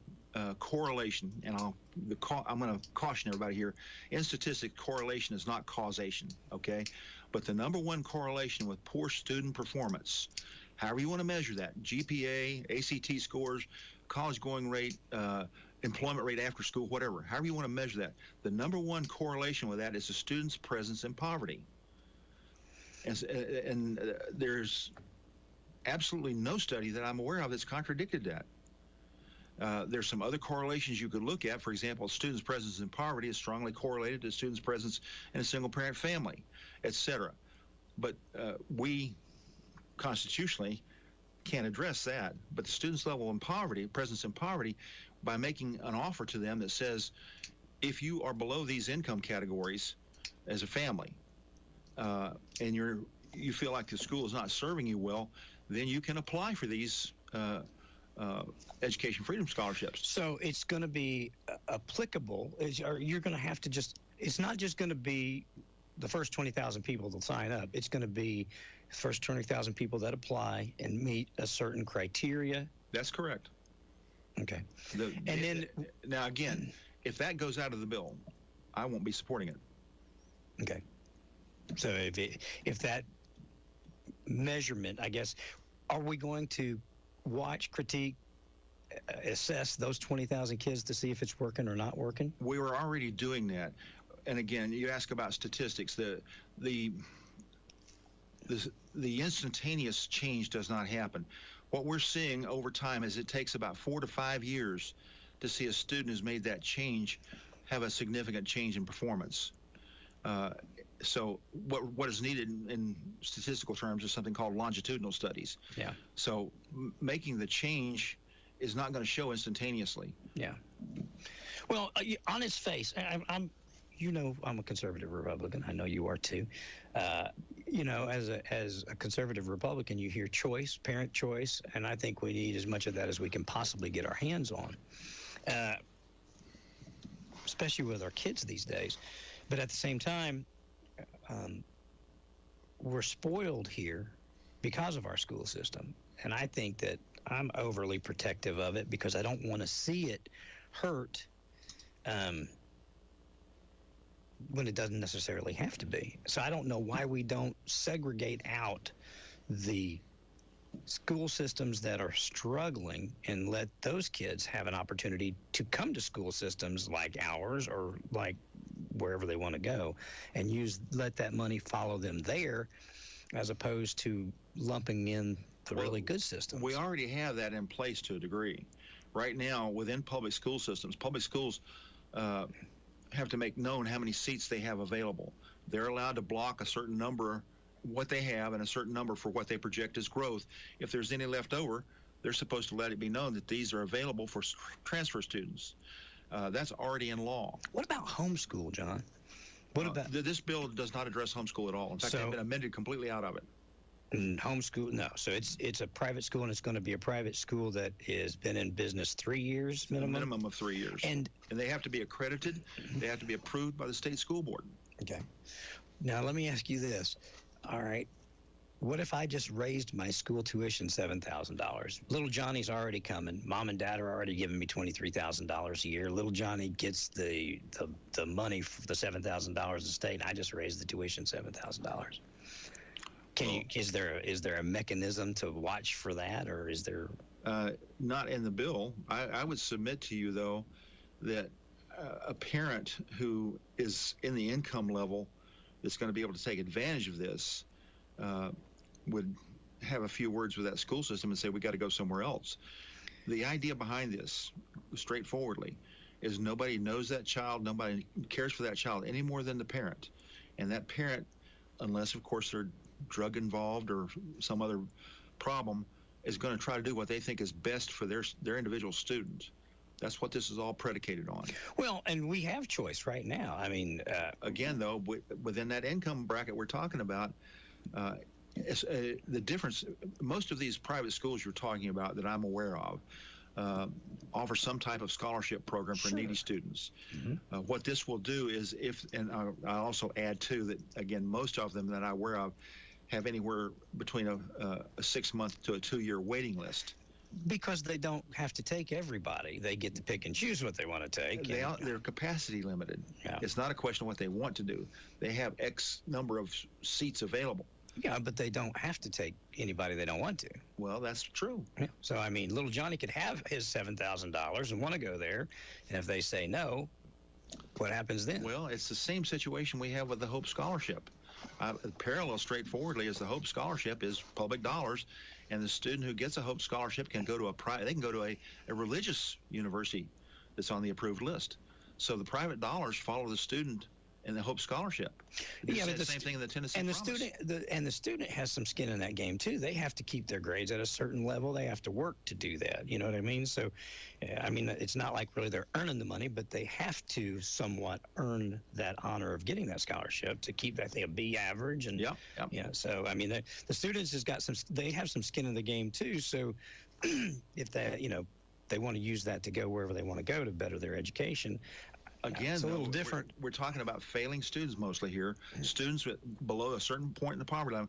correlation, and I'm going to caution everybody here, in statistics, correlation is not causation, okay? But the number one correlation with poor student performance, however you want to measure that, GPA, ACT scores, college going rate, employment rate after school, whatever, however you want to measure that, the number one correlation with that is the student's presence in poverty. And there's absolutely no study that I'm aware of that's contradicted that. There's some other correlations you could look at. For example, students' presence in poverty is strongly correlated to students' presence in a single-parent family, etc. But we constitutionally can't address that. But the students' level in poverty, presence in poverty, by making an offer to them that says, if you are below these income categories as a family, and you feel like the school is not serving you well, then you can apply for these education freedom scholarships. So it's going to be applicable. You're going to have to it's not just going to be the first 20,000 people that sign up. It's going to be the first 20,000 people that apply and meet a certain criteria. That's correct. Okay. Now, again, if that goes out of the bill, I won't be supporting it. Okay. So if that measurement, I guess, are we going to watch, critique, assess those 20,000 kids to see if it's working or not working? We were already doing that. And again, you ask about statistics. The instantaneous change does not happen. What we're seeing over time is it takes about 4 to 5 years to see a student who's made that change have a significant change in performance. So what is needed in statistical terms is something called longitudinal studies. Yeah. So making the change is not going to show instantaneously. Yeah. Well, on its face, I'm a conservative Republican. I know you are too. As a conservative Republican, you hear choice, parent choice, and I think we need as much of that as we can possibly get our hands on, especially with our kids these days. But at the same time, we're spoiled here because of our school system. And I think that I'm overly protective of it because I don't want to see it hurt when it doesn't necessarily have to be. So I don't know why we don't segregate out the school systems that are struggling and let those kids have an opportunity to come to school systems like ours or like wherever they want to go and let that money follow them there as opposed to lumping in the really good systems. We already have that in place to a degree. Right now, within public school systems, public schools have to make known how many seats they have available. They're allowed to block a certain number, what they have, and a certain number for what they project as growth. If there's any left over, they're supposed to let it be known that these are available for transfer students. That's already in law. What about homeschool, John? This bill does not address homeschool at all. In fact, they've been amended completely out of it. Homeschool, no. So it's a private school, and it's going to be a private school that has been in business 3 years minimum? A minimum of 3 years. And they have to be accredited. They have to be approved by the state school board. Okay. Now, let me ask you this. All right. What if I just raised my school tuition $7,000? Little Johnny's already coming. Mom and Dad are already giving me $23,000 a year. Little Johnny gets the money for the $7,000 a state, and I just raised the tuition $7,000. Is there a mechanism to watch for that, or is there? Not in the bill. I would submit to you, though, that a parent who is in the income level that's going to be able to take advantage of this would have a few words with that school system and say, we got to go somewhere else. The idea behind this, straightforwardly, is nobody knows that child, nobody cares for that child any more than the parent. And that parent, unless, of course, they're drug involved or some other problem, is going to try to do what they think is best for their individual student. That's what this is all predicated on. Well, and we have choice right now. I mean, again, though, within that income bracket we're talking about, the difference, most of these private schools you're talking about that I'm aware of, offer some type of scholarship program for needy students. What this will do is I also add too that again most of them that I'm aware of have anywhere between a 6-month to a 2-year waiting list. Because they don't have to take everybody. They get to pick and choose what they want to take. They're capacity limited. Yeah. It's not a question of what they want to do. They have X number of seats available. Yeah, but they don't have to take anybody they don't want to. Well, that's true. Yeah. So, I mean, little Johnny could have his $7,000 and want to go there. And if they say no, what happens then? Well, it's the same situation we have with the Hope Scholarship. Parallel straightforwardly is the Hope Scholarship is public dollars, and the student who gets a Hope Scholarship can go to they can go to a religious university that's on the approved list. So the private dollars follow the student and the Hope Scholarship. Yeah, but the same thing in the Tennessee and the Promise. the student has some skin in that game too. They have to keep their grades at a certain level. They have to work to do that. You know what I mean? So, I mean, it's not like really they're earning the money, but they have to somewhat earn that honor of getting that scholarship to keep that a B average. And yeah. So I mean, the students they have some skin in the game too. So if they want to use that to go wherever they want to go to better their education. Again, it's a little different. We're talking about failing students mostly here. Students below a certain point in the poverty line.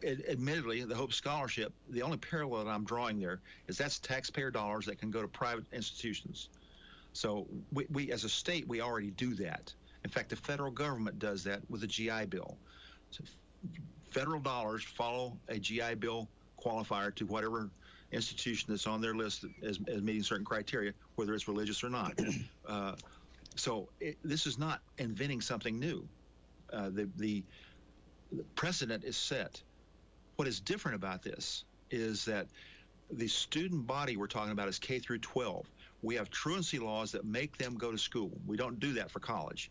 Admittedly, the Hope Scholarship, the only parallel that I'm drawing there is that's taxpayer dollars that can go to private institutions. So we as a state, we already do that. In fact, the federal government does that with the GI Bill. So federal dollars follow a GI Bill qualifier to whatever institution that's on their list as meeting certain criteria, whether it's religious or not. So this is not inventing something new. The precedent is set. What is different about this is that the student body we're talking about is K through 12. We have truancy laws that make them go to school. We don't do that for college.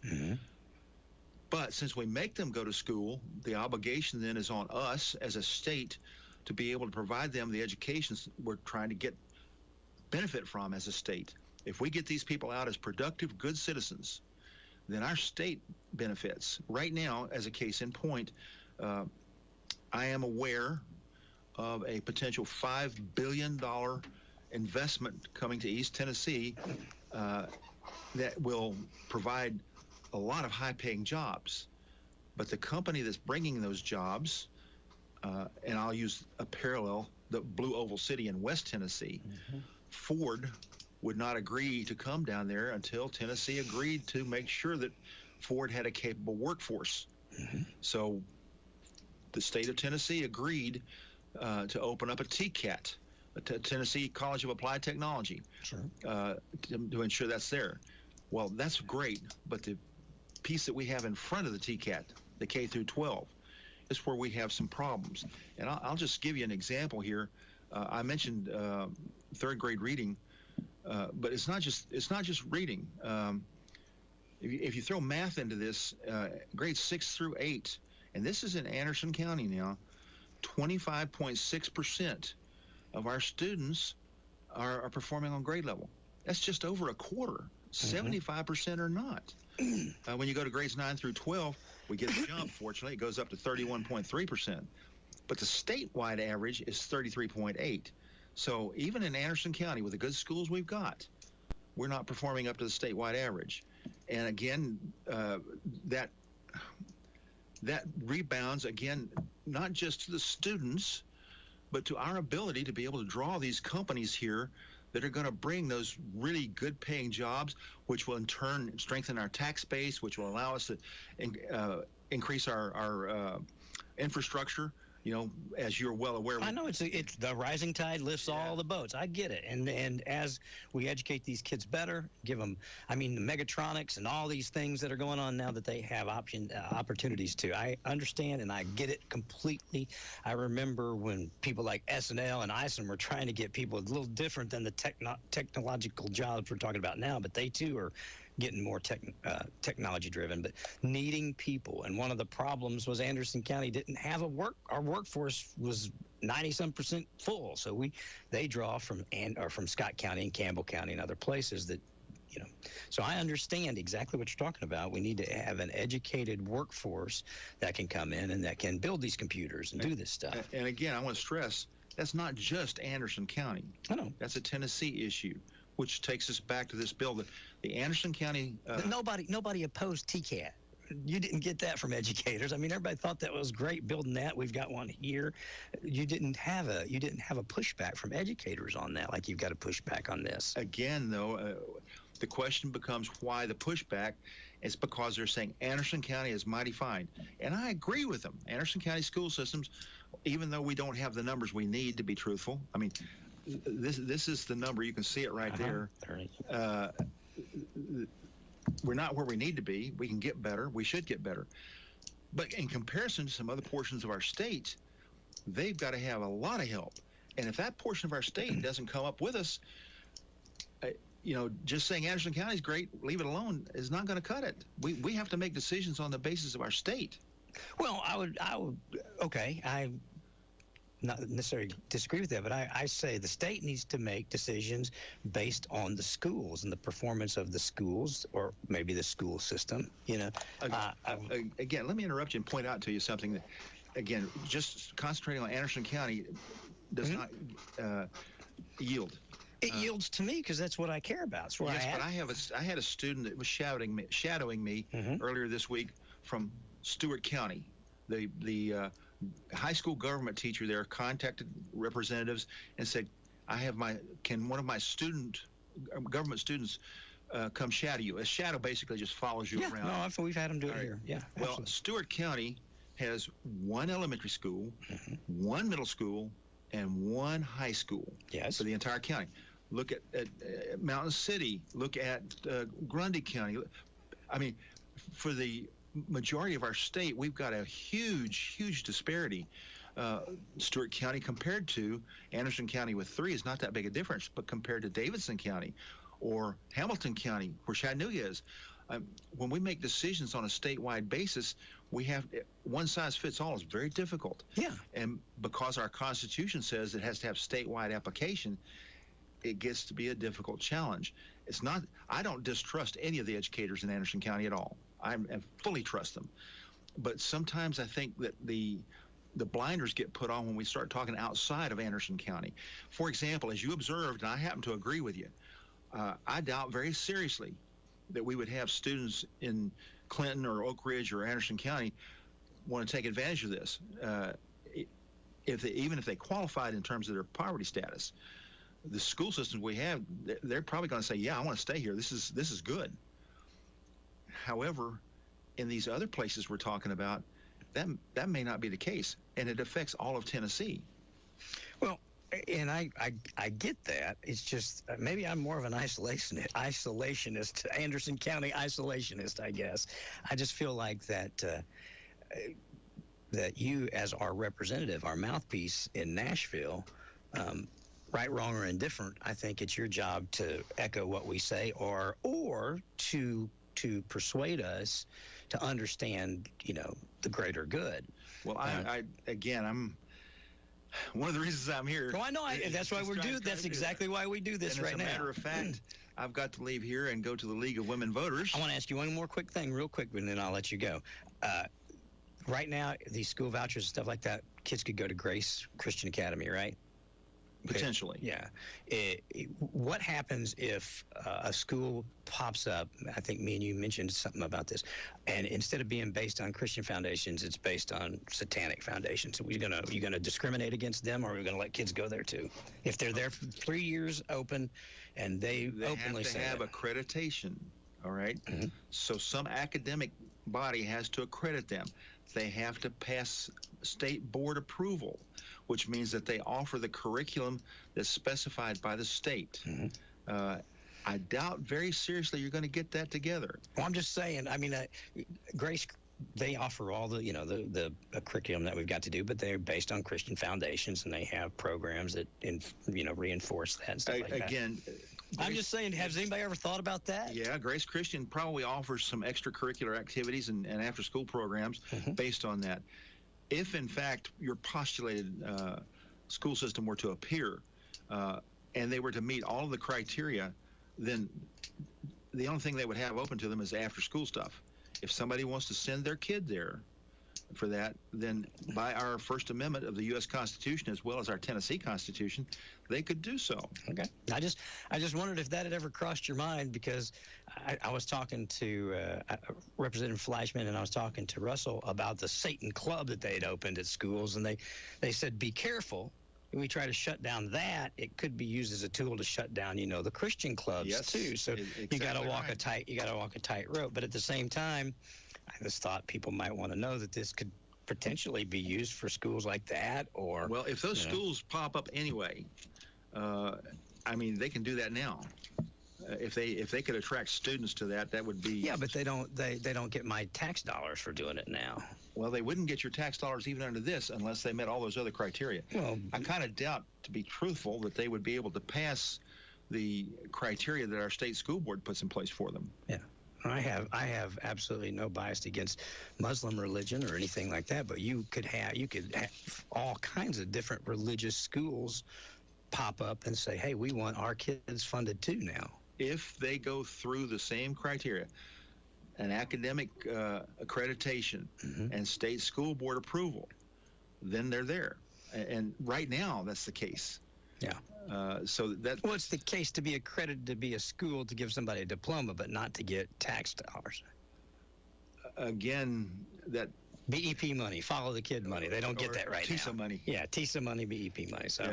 But since we make them go to school, the obligation then is on us as a state to be able to provide them the education we're trying to get benefit from as a state. If we get these people out as productive, good citizens, then our state benefits. Right now, as a case in point, I am aware of a potential $5 billion investment coming to East Tennessee that will provide a lot of high-paying jobs. But the company that's bringing those jobs, and I'll use a parallel, the Blue Oval City in West Tennessee, Ford would not agree to come down there until Tennessee agreed to make sure that Ford had a capable workforce. So the state of Tennessee agreed to open up a TCAT, a Tennessee College of Applied Technology, to ensure that's there. Well, that's great, but the piece that we have in front of the TCAT, the K through 12, is where we have some problems. And I'll just give you an example here. I mentioned third grade reading. But it's not just reading. If you throw math into this, grades 6 through 8, and this is in Anderson County now, 25.6% of our students are performing on grade level. That's just over a quarter. 75% are not. When you go to grades 9 through 12, we get a jump. Fortunately, it goes up to 31.3%. But the statewide average is 33.8%. So even in Anderson County, with the good schools we've got, we're not performing up to the statewide average. And again, that rebounds, again, not just to the students, but to our ability to be able to draw these companies here that are going to bring those really good paying jobs, which will in turn strengthen our tax base, which will allow us to increase our infrastructure. You know, as you're well aware. I know it's the rising tide lifts all the boats. I get it. And as we educate these kids better, give them, I mean, the Megatronics and all these things that are going on now that they have opportunities to. I understand and I get it completely. I remember when people like SNL and ISON were trying to get people a little different than the technological jobs we're talking about now, but they too are getting more technology driven, but needing people. And one of the problems was Anderson County didn't have our workforce was 90-some% full. So they draw from Scott County and Campbell County and other places that, you know. So I understand exactly what you're talking about. We need to have an educated workforce that can come in and that can build these computers and do this stuff. And again, I want to stress that's not just Anderson County. I know. That's a Tennessee issue, which takes us back to this bill. The Anderson County... Nobody opposed TCAT. You didn't get that from educators. I mean, everybody thought that was great building that. We've got one here. You didn't have a pushback from educators on that, like you've got a pushback on this. Again, though, the question becomes why the pushback. It's because they're saying Anderson County is mighty fine. And I agree with them. Anderson County school systems, even though we don't have the numbers we need, to be truthful, I mean, this is the number. You can see it right there. We're not where we need to be. We can get better. We should get better. But in comparison to some other portions of our state, they've got to have a lot of help. And if that portion of our state doesn't come up with us, just saying Anderson County is great, leave it alone, is not going to cut it. We have to make decisions on the basis of our state. Well, I not necessarily disagree with that, but I say the state needs to make decisions based on the schools and the performance of the schools, or maybe the school system. Again, let me interrupt you and point out to you something that, again, just concentrating on Anderson County does not yield. It yields to me because that's what I care about. It's where I had a student that was shadowing me earlier this week from Stewart County. The high school government teacher there contacted representatives and said, can one of my government students come shadow you? A shadow basically just follows you around. No, we've had them do it here. Yeah. Well, absolutely. Stewart County has one elementary school, one middle school, and one high school for the entire county. Look at Mountain City. Look at Grundy County. I mean, for the majority of our state, we've got a huge disparity. Stewart County compared to Anderson County with 3 is not that big a difference, but compared to Davidson County or Hamilton County, where Chattanooga is, when we make decisions on a statewide basis, we have one size fits all is very difficult. Yeah. And because our Constitution says it has to have statewide application, it gets to be a difficult challenge. I don't distrust any of the educators in Anderson County at all. I fully trust them. But sometimes I think that the blinders get put on when we start talking outside of Anderson County. For example, as you observed, and I happen to agree with you, I doubt very seriously that we would have students in Clinton or Oak Ridge or Anderson County want to take advantage of this. Even if they qualified in terms of their poverty status, the school systems we have, they're probably going to say, yeah, I want to stay here. This is good. However, in these other places we're talking about, that may not be the case, and it affects all of Tennessee. Well, and I get that. It's just maybe I'm more of an isolationist, Anderson County isolationist, I guess. I just feel like that you, as our representative, our mouthpiece in Nashville, right, wrong, or indifferent, I think it's your job to echo what we say, or to persuade us to understand, the greater good. Well, I'm one of the reasons I'm here. Oh, I know. That's why we're doing. That's exactly why we do this right now. As a matter of fact, I've got to leave here and go to the League of Women Voters. I want to ask you one more quick thing, real quick, and then I'll let you go. Right now, these school vouchers and stuff like that, kids could go to Grace Christian Academy, right? Potentially. Yeah. What happens if a school pops up? I think me and you mentioned something about this. And instead of being based on Christian foundations, it's based on satanic foundations. Are you gonna discriminate against them, or are we going to let kids go there too? If they're there for 3 years open and they openly say have to have accreditation, all right? Mm-hmm. So some academic body has to accredit them. They have to pass state board approval, which means that they offer the curriculum that's specified by the state. Mm-hmm. I doubt very seriously you're going to get that together. Well, I'm just saying, Grace, they offer all the, the curriculum that we've got to do, but they're based on Christian foundations, and they have programs that, reinforce that and stuff like that. Again, I'm just saying, has anybody ever thought about that? Yeah, Grace Christian probably offers some extracurricular activities and after-school programs based on that. If, in fact, your postulated school system were to appear and they were to meet all of the criteria, then the only thing they would have open to them is after-school stuff. If somebody wants to send their kid there, for that, then by our First Amendment of the U.S. Constitution as well as our Tennessee Constitution, they could do so. Okay. I just wondered if that had ever crossed your mind, because I was talking to Representative Flashman, and I was talking to Russell about the Satan Club that they had opened at schools, and they said, be careful. When we try to shut down that, it could be used as a tool to shut down, the Christian clubs too. So exactly you got to walk right. You got to walk a tightrope. But at the same time, I just thought people might want to know that this could potentially be used for schools like that. Or well, if those schools pop up anyway, they can do that now. If they could attract students to that would be. Yeah, but they don't get my tax dollars for doing it now. Well, they wouldn't get your tax dollars even under this unless they met all those other criteria. Well, I kind of doubt, to be truthful, that they would be able to pass the criteria that our state school board puts in place for them. Yeah. I have absolutely no bias against Muslim religion or anything like that, but you could have all kinds of different religious schools pop up and say, hey, we want our kids funded too now. If they go through the same criteria, an academic accreditation and state school board approval, then they're there. And right now, that's the case. Yeah. Well, it's the case to be accredited to be a school to give somebody a diploma, but not to get tax dollars. Again, that BEP money, follow the kid money. They don't get that right now. TISA money. Yeah, TISA money, BEP money. So,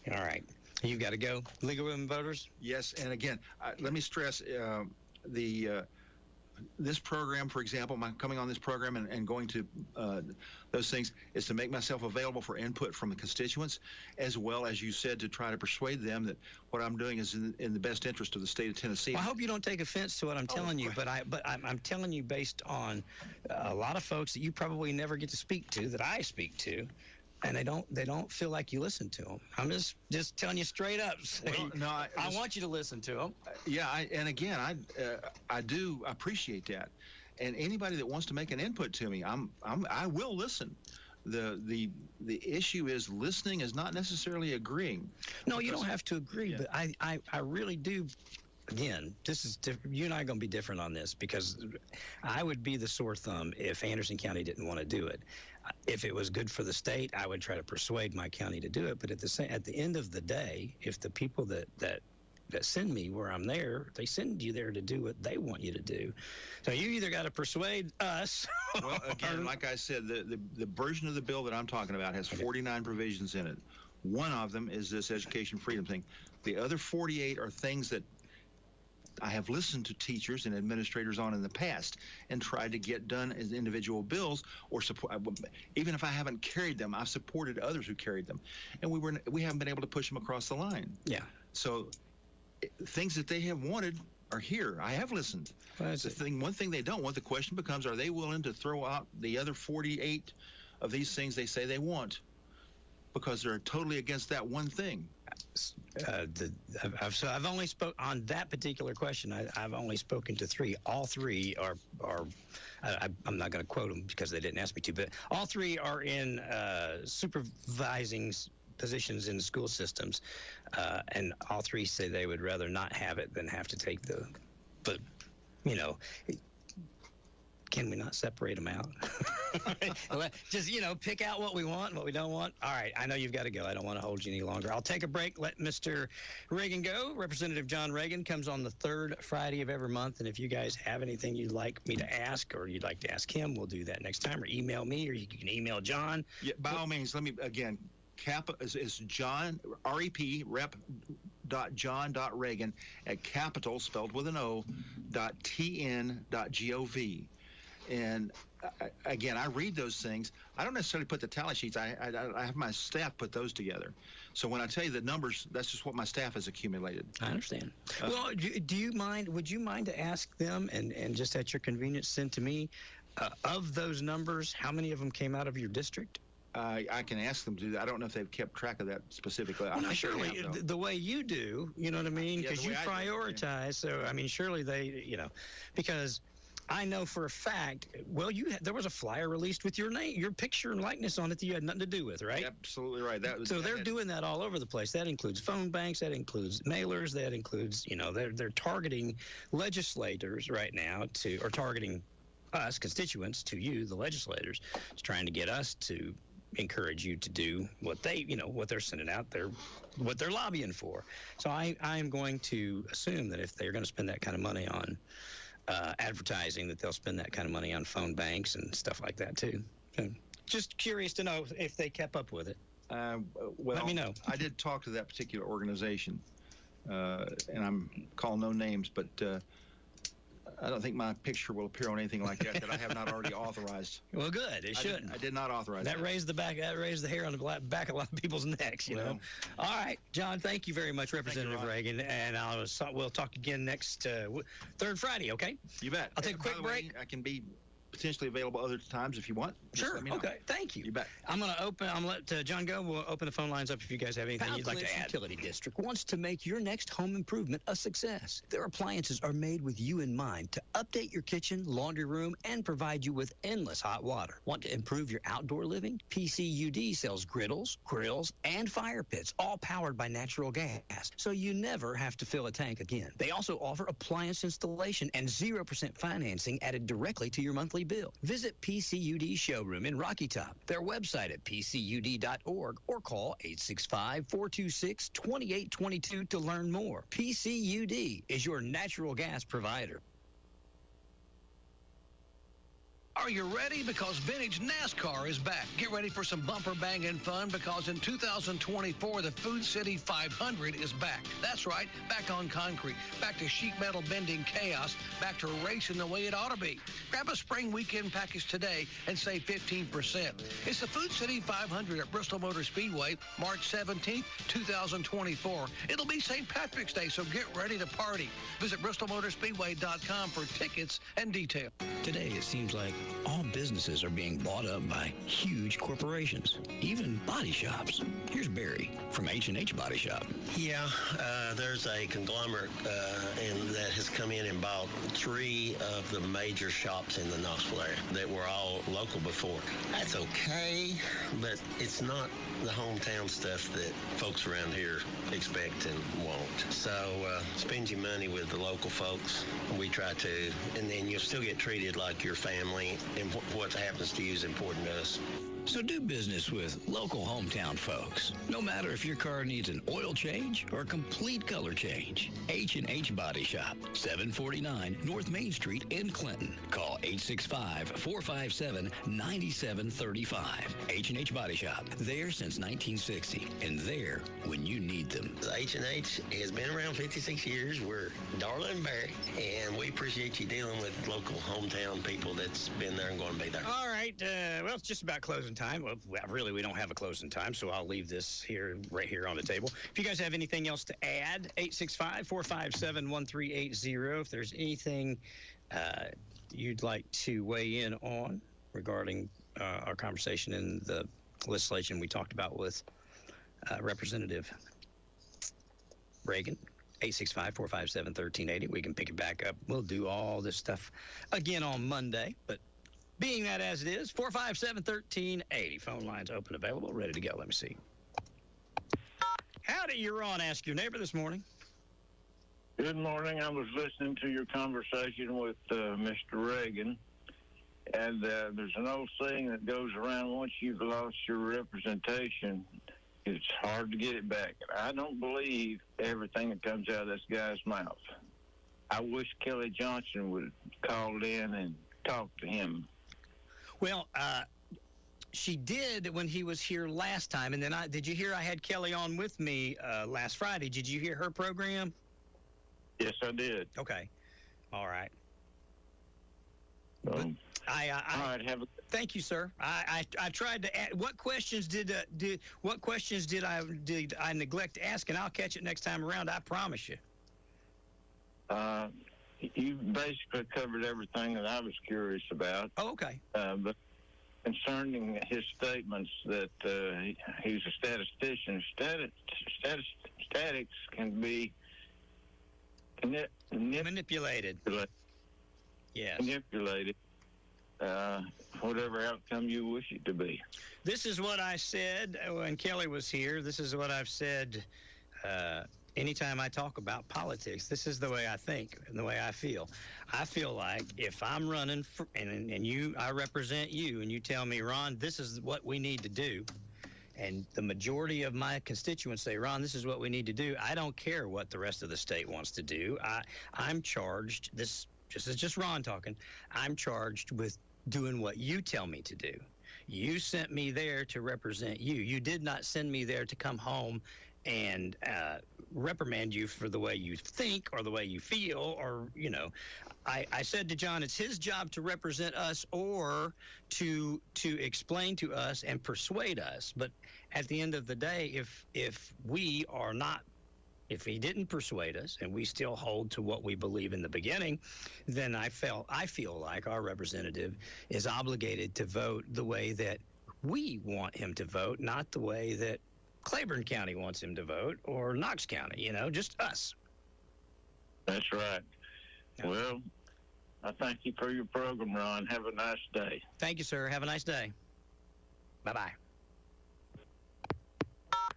yeah. All right. You got to go. League of Women Voters? Yes, and again, let me stress this program, for example, my coming on this program and going to those things is to make myself available for input from the constituents, as well as you said, to try to persuade them that what I'm doing is in the best interest of the state of Tennessee. Well, I hope you don't take offense to what I'm telling you, but I'm telling you based on a lot of folks that you probably never get to speak to, that I speak to. And they don't feel like you listen to them. I'm just telling you straight up. Well, no, I want you to listen to them. Yeah, I do appreciate that. And anybody that wants to make an input to me, I will listen. The issue is listening is not necessarily agreeing. No, you don't have to agree, but I really do. Again, this is you and I are going to be different on this, because I would be the sore thumb if Anderson County didn't want to do it. If it was good for the state, I would try to persuade my county to do it. But at the end of the day, if the people that send me where I'm there, they send you there to do what they want you to do. So you either got to persuade us. Well, again, like I said, the version of the bill that I'm talking about has 49 provisions in it. One of them is this education freedom thing. The other 48 are things that I have listened to teachers and administrators on in the past and tried to get done as individual bills, or support. Even if I haven't carried them, I've supported others who carried them, and we haven't been able to push them across the line. Yeah. So things that they have wanted are here. I have listened. Well, one thing they don't want. The question becomes: are they willing to throw out the other 48 of these things they say they want because they're totally against that one thing? I've only spoke on that particular question. I've only spoken to 3. All 3 are I'm not going to quote them because they didn't ask me to, but all 3 are in supervising positions in the school systems, and all 3 say they would rather not have it than have to take but can we not separate them out? Just, pick out what we want and what we don't want. All right, I know you've got to go. I don't want to hold you any longer. I'll take a break, let Mr. Reagan go. Representative John Reagan comes on the 3rd Friday of every month, and if you guys have anything you'd like me to ask or you'd like to ask him, we'll do that next time, or email me, or you can email John. Yeah, by all means, let me, again, is John, REP, rep.john.reagan at capital, spelled with an O, .tn.gov. And again, I read those things. I don't necessarily put the tally sheets. I have my staff put those together. So when I tell you the numbers, that's just what my staff has accumulated. I understand. Well, do you mind? Would you mind to ask them and just at your convenience send to me of those numbers, how many of them came out of your district? I can ask them to do that. I don't know if they've kept track of that specifically. Well, surely the way you do, you know what I mean? Because you prioritize. So, I mean, surely they, because I know for a fact, there was a flyer released with your name, your picture and likeness on it that you had nothing to do with, right? Absolutely right. They're doing that all over the place. That includes phone banks. That includes mailers. That includes, they're targeting legislators right now or targeting us constituents, to you, the legislators, is trying to get us to encourage you to do what they, what they're sending out there, what they're lobbying for. So I am going to assume that if they're going to spend that kind of money on advertising, that they'll spend that kind of money on phone banks and stuff like that too. So just curious to know if they kept up with it. Well, let me know. I did talk to that particular organization, and I'm calling no names, but I don't think my picture will appear on anything like that I have not already authorized. Well, good. It shouldn't. I did not authorize that. That raised the hair on the back of a lot of people's necks, you know. All right, John, thank you very much, Representative Reagan, and we'll talk again next third Friday, okay? You bet. I'll take a quick break. I can be potentially available other times if you want. Sure. Okay. Thank you. You bet. I'm going to let John go. We'll open the phone lines up if you guys have anything you'd like to add. Utility District wants to make your next home improvement a success. Their appliances are made with you in mind to update your kitchen, laundry room, and provide you with endless hot water. Want to improve your outdoor living? PCUD sells griddles, grills, and fire pits, all powered by natural gas, so you never have to fill a tank again. They also offer appliance installation and 0% financing added directly to your monthly bill. Visit PCUD showroom in Rocky Top, their website at pcud.org, or call 865-426-2822 to learn more. PCUD is your natural gas provider. Are you ready? Because Vintage NASCAR is back. Get ready for some bumper banging fun because in 2024, the Food City 500 is back. That's right, back on concrete, back to sheet metal bending chaos, back to racing the way it ought to be. Grab a spring weekend package today and save 15%. It's the Food City 500 at Bristol Motor Speedway, March 17th, 2024. It'll be St. Patrick's Day, so get ready to party. Visit bristolmotorspeedway.com for tickets and details. Today, it seems like all businesses are being bought up by huge corporations, even body shops. Here's Barry from H&H Body Shop. Yeah, there's a conglomerate that has come in and bought 3 of the major shops in the Knoxville area that were all local before. That's okay, but it's not the hometown stuff that folks around here expect and want. So spend your money with the local folks. We try to, and then you'll still get treated like your family, and what happens to you is important to us. So do business with local hometown folks. No matter if your car needs an oil change or a complete color change. H&H Body Shop, 749 North Main Street in Clinton. Call 865-457-9735. H&H Body Shop, there since 1960, and there when you need them. H&H has been around 56 years. We're Darla and Barry, and we appreciate you dealing with local hometown people that's been there and going to be there. All right, well, it's just about closing time. Well, really, we don't have a closing time, so I'll leave this right here on the table. If you guys have anything else to add, 865-457-1380. If there's anything you'd like to weigh in on regarding our conversation in the legislation we talked about with Representative Reagan, 865-457-1380. We can pick it back up. We'll do all this stuff again on Monday, but being that as it is, 457-1380. Phone lines open, available, ready to go. Let me see. Howdy, you're on Ask Your Neighbor this morning. Good morning. I was listening to your conversation with Mr. Reagan, and there's an old saying that goes around: once you've lost your representation, it's hard to get it back. I don't believe everything that comes out of this guy's mouth. I wish Kelly Johnson would have called in and talked to him. Well, she did when he was here last time, and then did you hear I had Kelly on with me last Friday? Did you hear her program? Yes, I did. Okay. All right. All right. Thank you, sir. I tried to add, what questions did I neglect to ask, and I'll catch it next time around. I promise you. You basically covered everything that I was curious about. Oh, okay. But concerning his statements that he's a statistician, statics can be manipulated. Yes. Manipulated. Whatever outcome you wish it to be. This is what I said when Kelly was here. This is what I've said anytime I talk about politics, this is the way I think and the way I feel. I feel like if I'm running for, and I represent you, and you tell me, Ron, this is what we need to do, and the majority of my constituents say, Ron, this is what we need to do, I don't care what the rest of the state wants to do. I'm charged, this is just Ron talking, I'm charged with doing what you tell me to do. You sent me there to represent you. You did not send me there to come home and reprimand you for the way you think or the way you feel, or, I said to John, it's his job to represent us or to explain to us and persuade us. But at the end of the day, if he didn't persuade us and we still hold to what we believe in the beginning, then I feel like our representative is obligated to vote the way that we want him to vote, not the way that Claiborne County wants him to vote, or Knox County, just us. That's right. Yeah. Well, I thank you for your program, Ron. Have a nice day. Thank you, sir. Have a nice day. Bye-bye.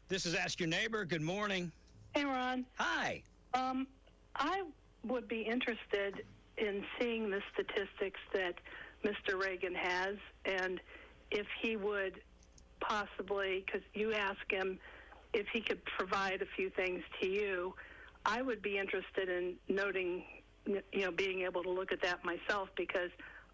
This is Ask Your Neighbor. Good morning. Hey, Ron. Hi. I would be interested in seeing the statistics that Mr. Reagan has, and if he would possibly, because you asked him if he could provide a few things to you, I would be interested in noting, being able to look at that myself, because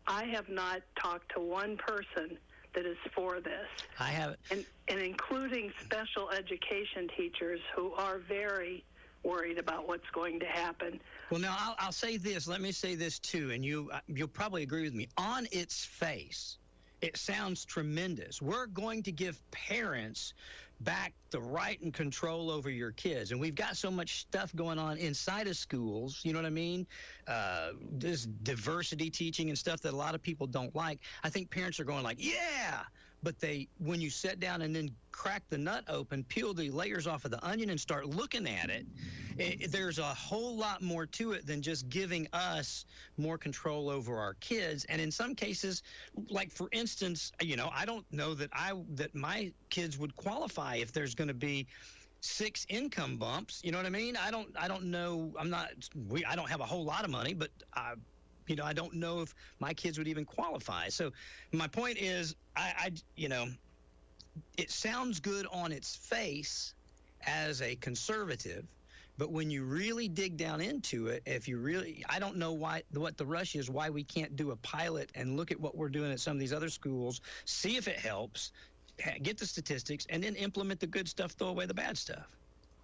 I have not talked to one person that is for this. I haven't. And including special education teachers who are very worried about what's going to happen. Well, now, I'll say this. Let me say this, too, and you'll probably agree with me. On its face, it sounds tremendous. We're going to give parents back the right and control over your kids. And we've got so much stuff going on inside of schools, you know what I mean? This diversity teaching and stuff that a lot of people don't like. I think parents are going like, yeah! But when you sit down and then crack the nut open, peel the layers off of the onion and start looking at it, there's a whole lot more to it than just giving us more control over our kids. And in some cases, like for instance, I don't know that my kids would qualify if there's going to be 6 income bumps. You know what I mean? I don't know. I don't have a whole lot of money, but I don't know if my kids would even qualify. So my point is, it sounds good on its face as a conservative, but when you really dig down into it, I don't know what the rush is, why we can't do a pilot and look at what we're doing at some of these other schools, see if it helps, get the statistics, and then implement the good stuff, throw away the bad stuff.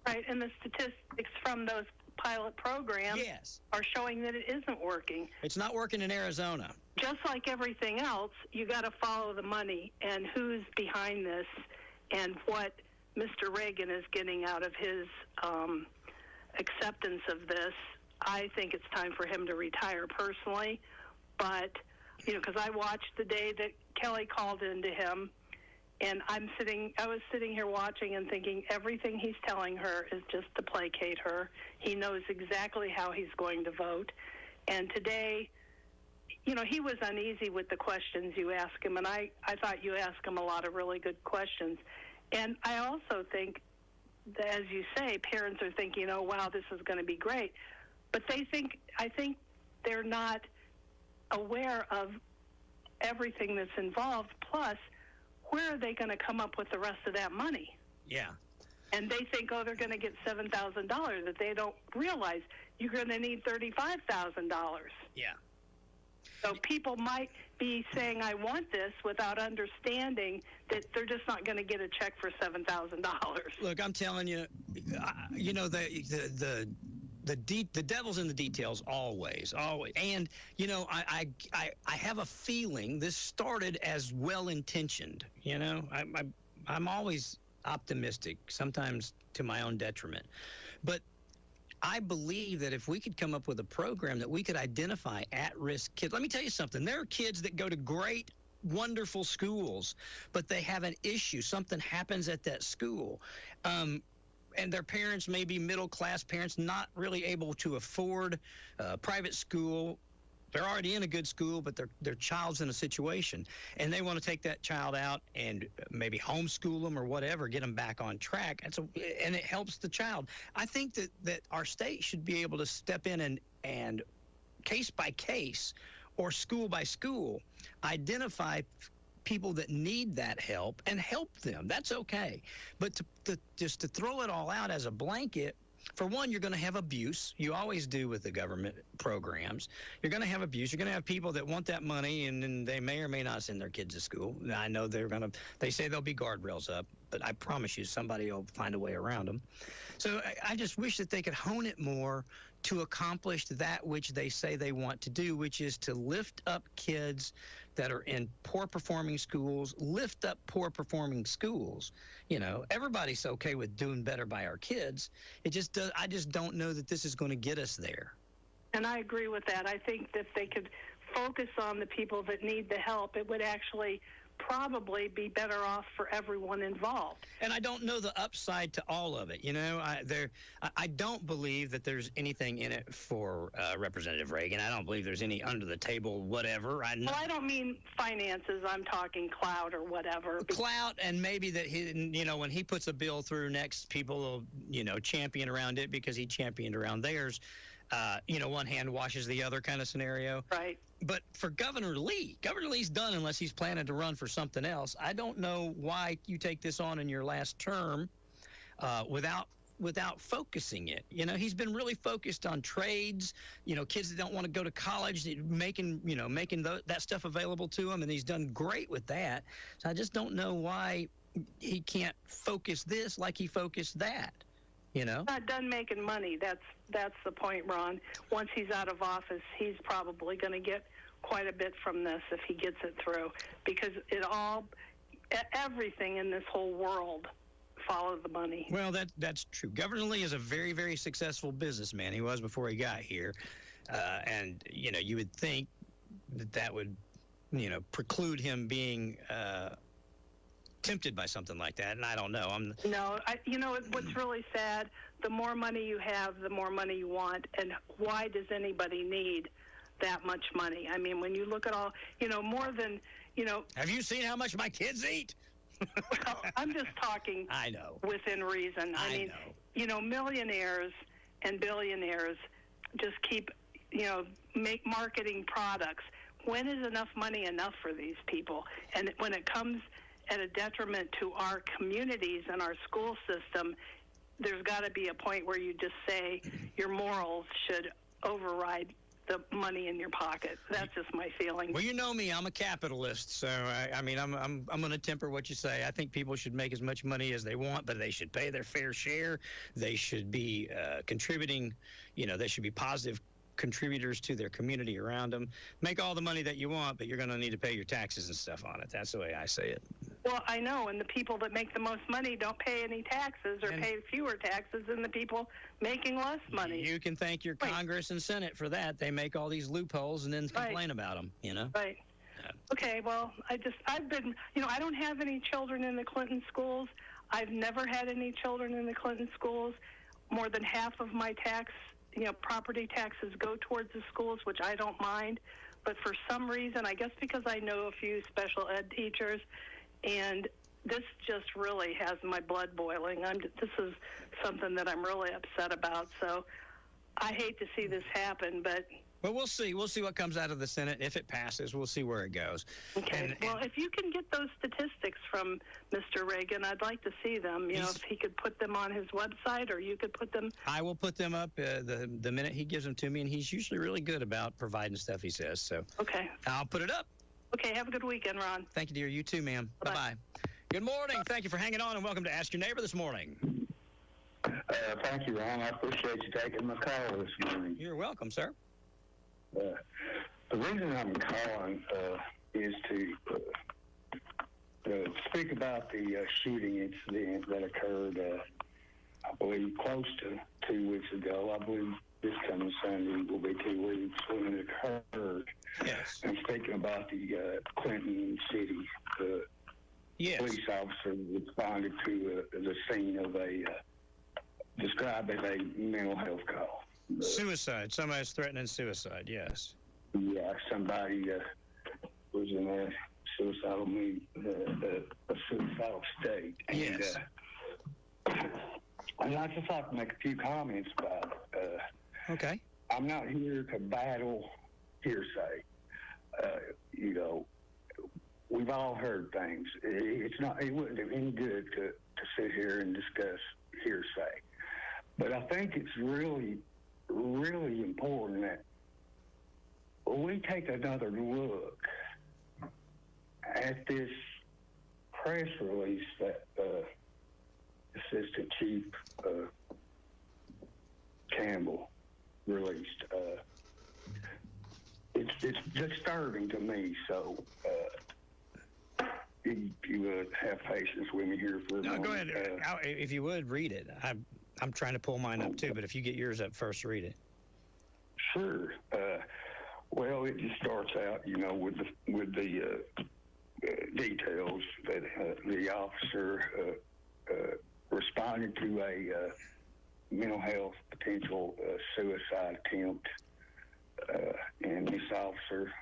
Right, and the statistics from those pilot programs are showing that it isn't working. It's not working in Arizona. Just like everything else, you got to follow the money and who's behind this and what Mr. Reagan is getting out of his acceptance of this. I think it's time for him to retire personally, but, because I watched the day that Kelly called into him, and I was sitting here watching and thinking everything he's telling her is just to placate her. He knows exactly how he's going to vote. And today, he was uneasy with the questions you asked him, and I thought you asked him a lot of really good questions. And I also think that, as you say, parents are thinking, oh, wow, this is going to be great. But I think they're not aware of everything that's involved, plus where are they going to come up with the rest of that money? Yeah. And they think, they're going to get $7,000, that they don't realize you're going to need $35,000. Yeah. So people might be saying, I want this, without understanding that they're just not going to get a check for $7,000. Look, I'm telling you, the devil's in the details always. And I have a feeling this started as well-intentioned. I'm always optimistic, sometimes to my own detriment, but I believe that if we could come up with a program that we could identify at-risk kids. Let me tell you something. There are kids that go to great, wonderful schools, but they have an issue. Something happens at that school. And their parents may be middle-class parents, not really able to afford private school, They're already in a good school, but their child's in a situation, and they want to take that child out and maybe homeschool them or whatever, get them back on track. And it helps the child. I think that our state should be able to step in and case by case or school by school identify people that need that help and help them. That's okay. But just to throw it all out as a blanket, for one, you're going to have abuse. You always do with the government programs. You're going to have abuse. You're going to have people that want that money, and then they may or may not send their kids to school. I know they say there'll be guardrails up, but I promise you somebody will find a way around them. So I just wish that they could hone it more to accomplish that which they say they want to do, which is to lift up kids that are in poor performing schools, lift up poor performing schools. You know, everybody's okay with doing better by our kids. I just don't know that this is going to get us there. And I agree with that. I think that if they could focus on the people that need the help, it would actually probably be better off for everyone involved. And I don't know the upside to all of it. You know, I don't believe that there's anything in it for Representative Reagan. I don't believe there's any under the table whatever. Well, I don't mean finances. I'm talking clout or whatever. Clout, and maybe that when he puts a bill through next, people will champion around it because he championed around theirs. One hand washes the other kind of scenario. Right. But for Governor Lee's done unless he's planning to run for something else. I don't know why you take this on in your last term without focusing it. You know, he's been really focused on trades, kids that don't want to go to college, making that stuff available to them, and he's done great with that. So I just don't know why he can't focus this like he focused that. Not done making money. That's the point, Ron. Once he's out of office, he's probably going to get quite a bit from this if he gets it through, because everything in this whole world follows the money. Well, that's true. Governor Lee is a very, very successful businessman. He was before he got here, and you would think that would preclude him being tempted by something like that, and I don't know. What's really sad, the more money you have, the more money you want, and why does anybody need that much money? I mean, when you look at all, more than, Have you seen how much my kids eat? Well, I'm just talking I know. Within reason. I mean, millionaires and billionaires just keep, make marketing products. When is enough money enough for these people? And when it comes at a detriment to our communities and our school system, there's got to be a point where you just say your morals should override the money in your pocket. That's just my feeling. Well, you know me, I'm a capitalist, so I'm going to temper what you say. I think people should make as much money as they want, but they should pay their fair share. They should be contributing. They should be positive contributors to their community around them. Make all the money that you want, but you're going to need to pay your taxes and stuff on it. That's the way I say it. Well, I know, and the people that make the most money don't pay any taxes or pay fewer taxes than the people making less money. You can thank your Congress and Senate for that. They make all these loopholes and then complain about them, Right. Okay, well, I've been, I don't have any children in the Clinton schools. I've never had any children in the Clinton schools. More than half of my property taxes go towards the schools, which I don't mind. But for some reason, I guess because I know a few special ed teachers, and this just really has my blood boiling. This is something that I'm really upset about. So I hate to see this happen, but... Well, we'll see. We'll see what comes out of the Senate. If it passes, we'll see where it goes. Okay. Well, if you can get those statistics from Mr. Reagan, I'd like to see them. If he could put them on his website, or you could put them. I will put them up the minute he gives them to me, and he's usually really good about providing stuff he says. So. Okay. I'll put it up. Okay. Have a good weekend, Ron. Thank you, dear. You too, ma'am. Bye-bye. Good morning. Thank you for hanging on, and welcome to Ask Your Neighbor this morning. Thank you, Ron. I appreciate you taking my call this morning. You're welcome, sir. The reason I'm calling is to speak about the shooting incident that occurred, I believe, close to 2 weeks ago. I believe this coming Sunday will be 2 weeks when it occurred. Yes. I'm speaking about the Clinton City police officer responded to the scene of described as a mental health call. Suicide. Somebody's threatening suicide, yes. Yeah, somebody was in a suicidal mood, a suicidal state. Yes. And I'd just like to make a few comments about it. Okay. I'm not here to battle hearsay. We've all heard things. It wouldn't do any good to sit here and discuss hearsay. But I think it's really, really important that we take another look at this press release that Assistant Chief Campbell released. It's disturbing to me, so you would have patience with me here for a moment. No, go ahead. If you would, read it. I'm trying to pull mine up, too, but if you get yours up first, read it. Sure. Well, it just starts out, with the details that the officer responded to a mental health potential suicide attempt, and this officer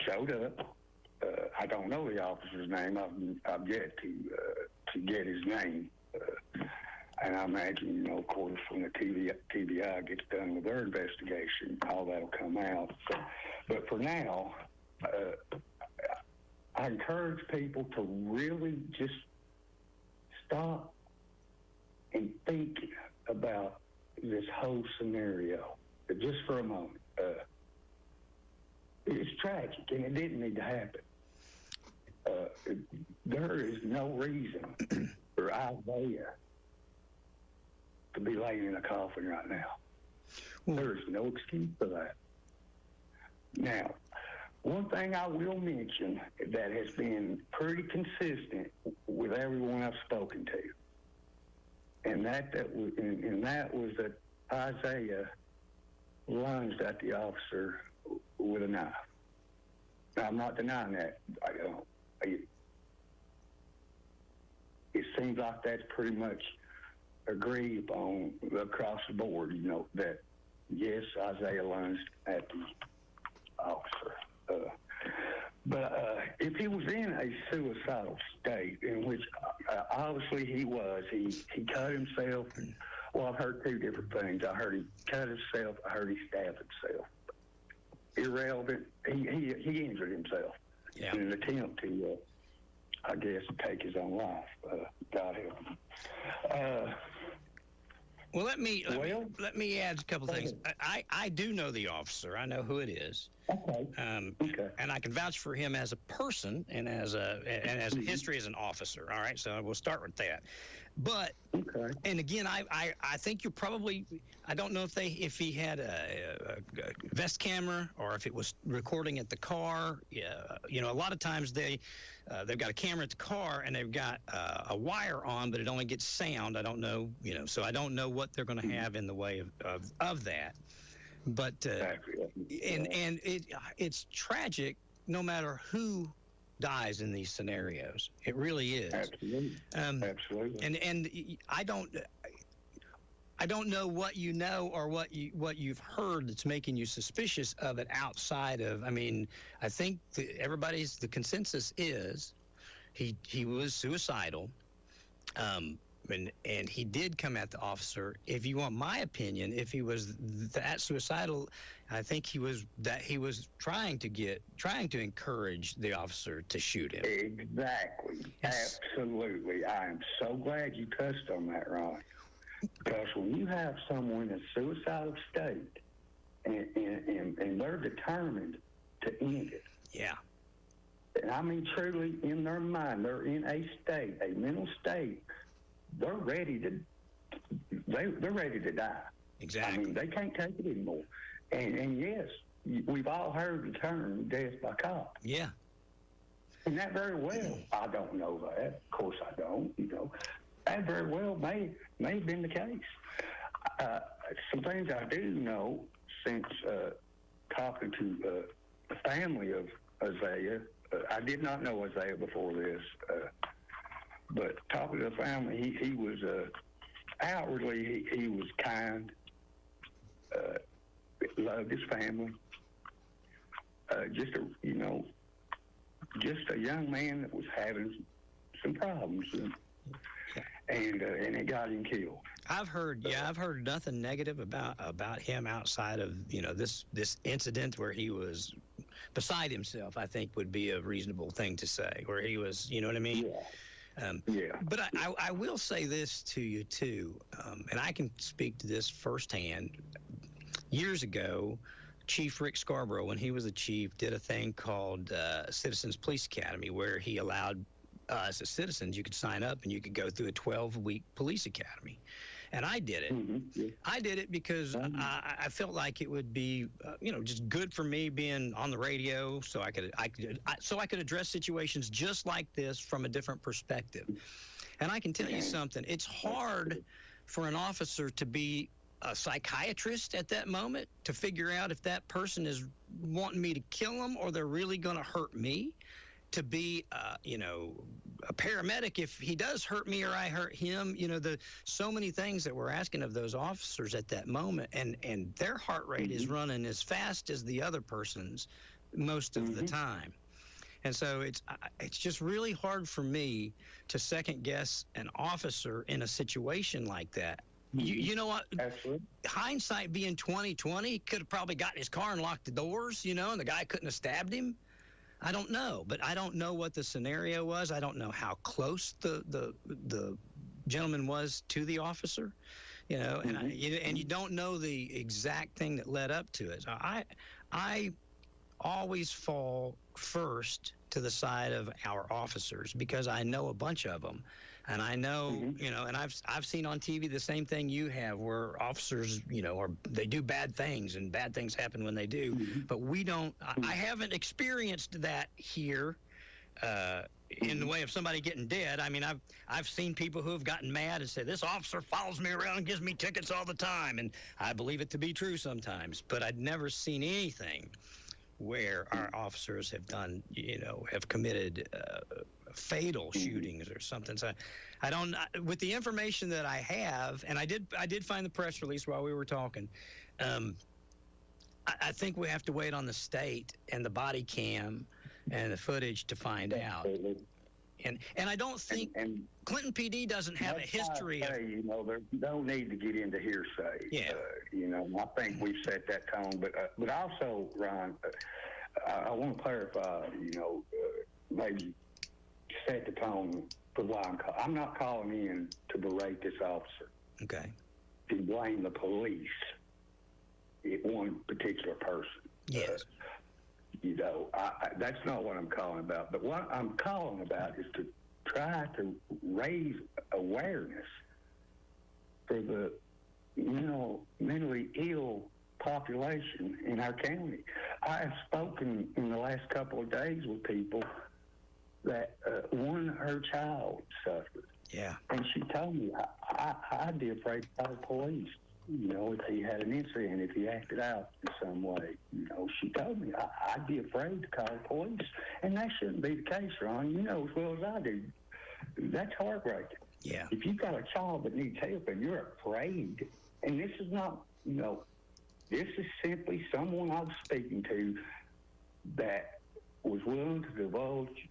showed up. I don't know the officer's name. I've yet to get his name. And I imagine, of course, when the TBI gets done with their investigation, all that'll come out. But for now, I encourage people to really just stop and think about this whole scenario just for a moment. It's tragic, and it didn't need to happen. There is no reason for Isaiah to be laying in a coffin right now. There is no excuse for that. Now, one thing I will mention that has been pretty consistent with everyone I've spoken to, and that was that Isaiah lunged at the officer with a knife. Now, I'm not denying that. It seems like that's pretty much agreed upon across the board, that yes, Isaiah lunged at the officer. But if he was in a suicidal state, in which obviously he was, he cut himself. Well, I've heard two different things. I heard he cut himself. I heard he stabbed himself. Irrelevant. He injured himself in an attempt to, I guess, take his own life. God help him. Well, let me add a couple things. I do know the officer. I know who it is. Okay. And I can vouch for him as a person and as a history as an officer. All right. So we'll start with that. But and again, I think you're probably, I don't know if he had a vest camera or if it was recording at the car. A lot of times they've got a camera at the car and they've got a wire on, but it only gets sound. I don't know, so I don't know what they're going to have in the way of that. But and it's tragic no matter who dies in these scenarios. It really is. Absolutely. Absolutely. And I don't know what you know or what you've heard that's making you suspicious of it outside of. I mean, I think the consensus is he was suicidal. And he did come at the officer. If you want my opinion, if he was that suicidal, I think he was trying to encourage the officer to shoot him. Exactly. Yes. Absolutely. I am so glad you touched on that, Ron. Because when you have someone in a suicidal state and they're determined to end it. Yeah. And I mean truly in their mind, they're in a mental state. They're ready to die. Exactly. I mean, they can't take it anymore. And yes, we've all heard the term death by cop. Yeah. And that very well, I don't know that. Of course I don't, That very well may have been the case. Some things I do know since talking to the family of Isaiah. I did not know Isaiah before this. But talking to the family, he was outwardly he was kind. loved his family. Just a young man that was having some problems, and it got him killed. I've heard nothing negative about him outside of this incident where he was beside himself. I think would be a reasonable thing to say, where he was, you know what I mean? Yeah. But I will say this to you too, and I can speak to this firsthand. Years ago, Chief Rick Scarborough, when he was the chief, did a thing called Citizens Police Academy, where he allowed us as citizens, you could sign up and you could go through a 12-week police academy. And I did it. Yeah. I did it because I felt like it would be, just good for me being on the radio, so I could address situations just like this from a different perspective. And I can tell you something. It's hard for an officer to be a psychiatrist at that moment to figure out if that person is wanting me to kill them or they're really going to hurt me. To be, a paramedic if he does hurt me or I hurt him. So many things that we're asking of those officers at that moment, and their heart rate is running as fast as the other person's most of the time. And so it's just really hard for me to second guess an officer in a situation like that. You know what? Absolutely. Hindsight being 20/20, he could have probably gotten his car and locked the doors, and the guy couldn't have stabbed him. I don't know, but I don't know what the scenario was. I don't know how close the gentleman was to the officer, and you don't know the exact thing that led up to it. So I always fall first to the side of our officers because I know a bunch of them. And I know, and I've seen on TV the same thing you have, where officers, they do bad things, and bad things happen when they do. But we don't. I haven't experienced that here, in the way of somebody getting dead. I mean, I've seen people who have gotten mad and said, "This officer follows me around and gives me tickets all the time," and I believe it to be true sometimes. But I'd never seen anything where our officers have done, have committed fatal shootings or something. So I don't, with the information that I have, and I did find the press release while we were talking. I think we have to wait on the state and the body cam and the footage to find out. And I don't think Clinton PD doesn't have a history of. There's no need to get into hearsay. Yeah. I think we've set that tone, but also, Ron, I want to clarify. Maybe set the tone for why I'm not calling in to berate this officer. Okay. To blame the police, one particular person. Yes. That's not what I'm calling about. But what I'm calling about is to try to raise awareness for the mentally ill population in our county. I have spoken in the last couple of days with people that her child suffered. Yeah. And she told me, I'd be afraid to call the police. If he had an incident, if he acted out in some way. She told me, I'd be afraid to call the police. And that shouldn't be the case, Ron. You know as well as I do. That's heartbreaking. Yeah. If you've got a child that needs help and you're afraid, and this is not, this is simply someone I was speaking to that was willing to divulge,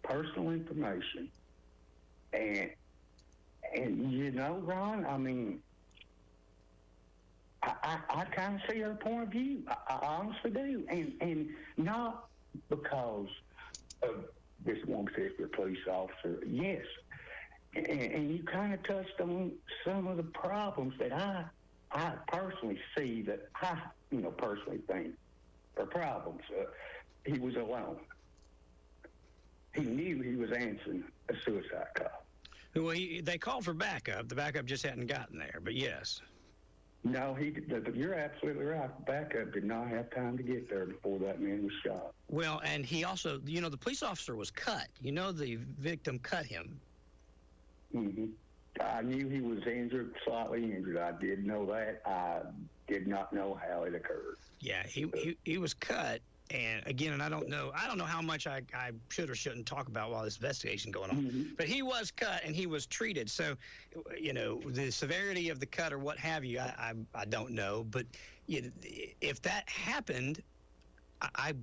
personal information. And Ron, I mean, I kind of see her point of view. I honestly do. And not because of this one particular police officer. Yes. And you kind of touched on some of the problems that I personally see that I, personally think are problems. He was alone. He knew he was answering a suicide call. Well, they called for backup. The backup just hadn't gotten there, but yes. No, you're absolutely right. Backup did not have time to get there before that man was shot. Well, and he also, the police officer was cut. The victim cut him. Mm-hmm. I knew he was injured, slightly injured. I did know that. I did not know how it occurred. Yeah, he was cut, And again, and I don't know how much I should or shouldn't talk about while this investigation going on. But he was cut and he was treated. So, the severity of the cut or what have you, I don't know. But if that happened, I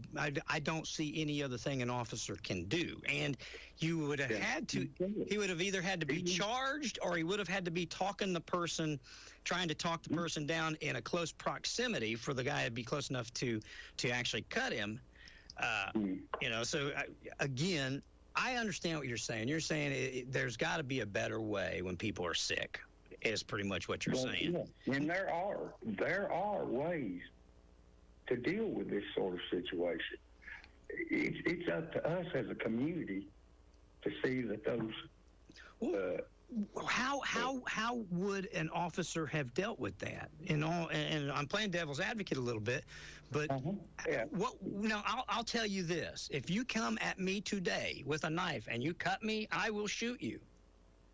don't see any other thing an officer can do. And you would have he would have either had to be charged, or he would have had to be trying to talk the person down in a close proximity for the guy to be close enough to actually cut him. So again, I understand what you're saying. You're saying there's got to be a better way when people are sick, is pretty much what you're saying. Yeah. And there are ways to deal with this sort of situation. It's up to us as a community to see that those. How would an officer have dealt with that? And I'm playing devil's advocate a little bit, but I'll tell you this: if you come at me today with a knife and you cut me, I will shoot you.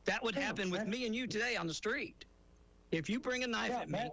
That would happen with me and you today on the street. If you bring a knife at me.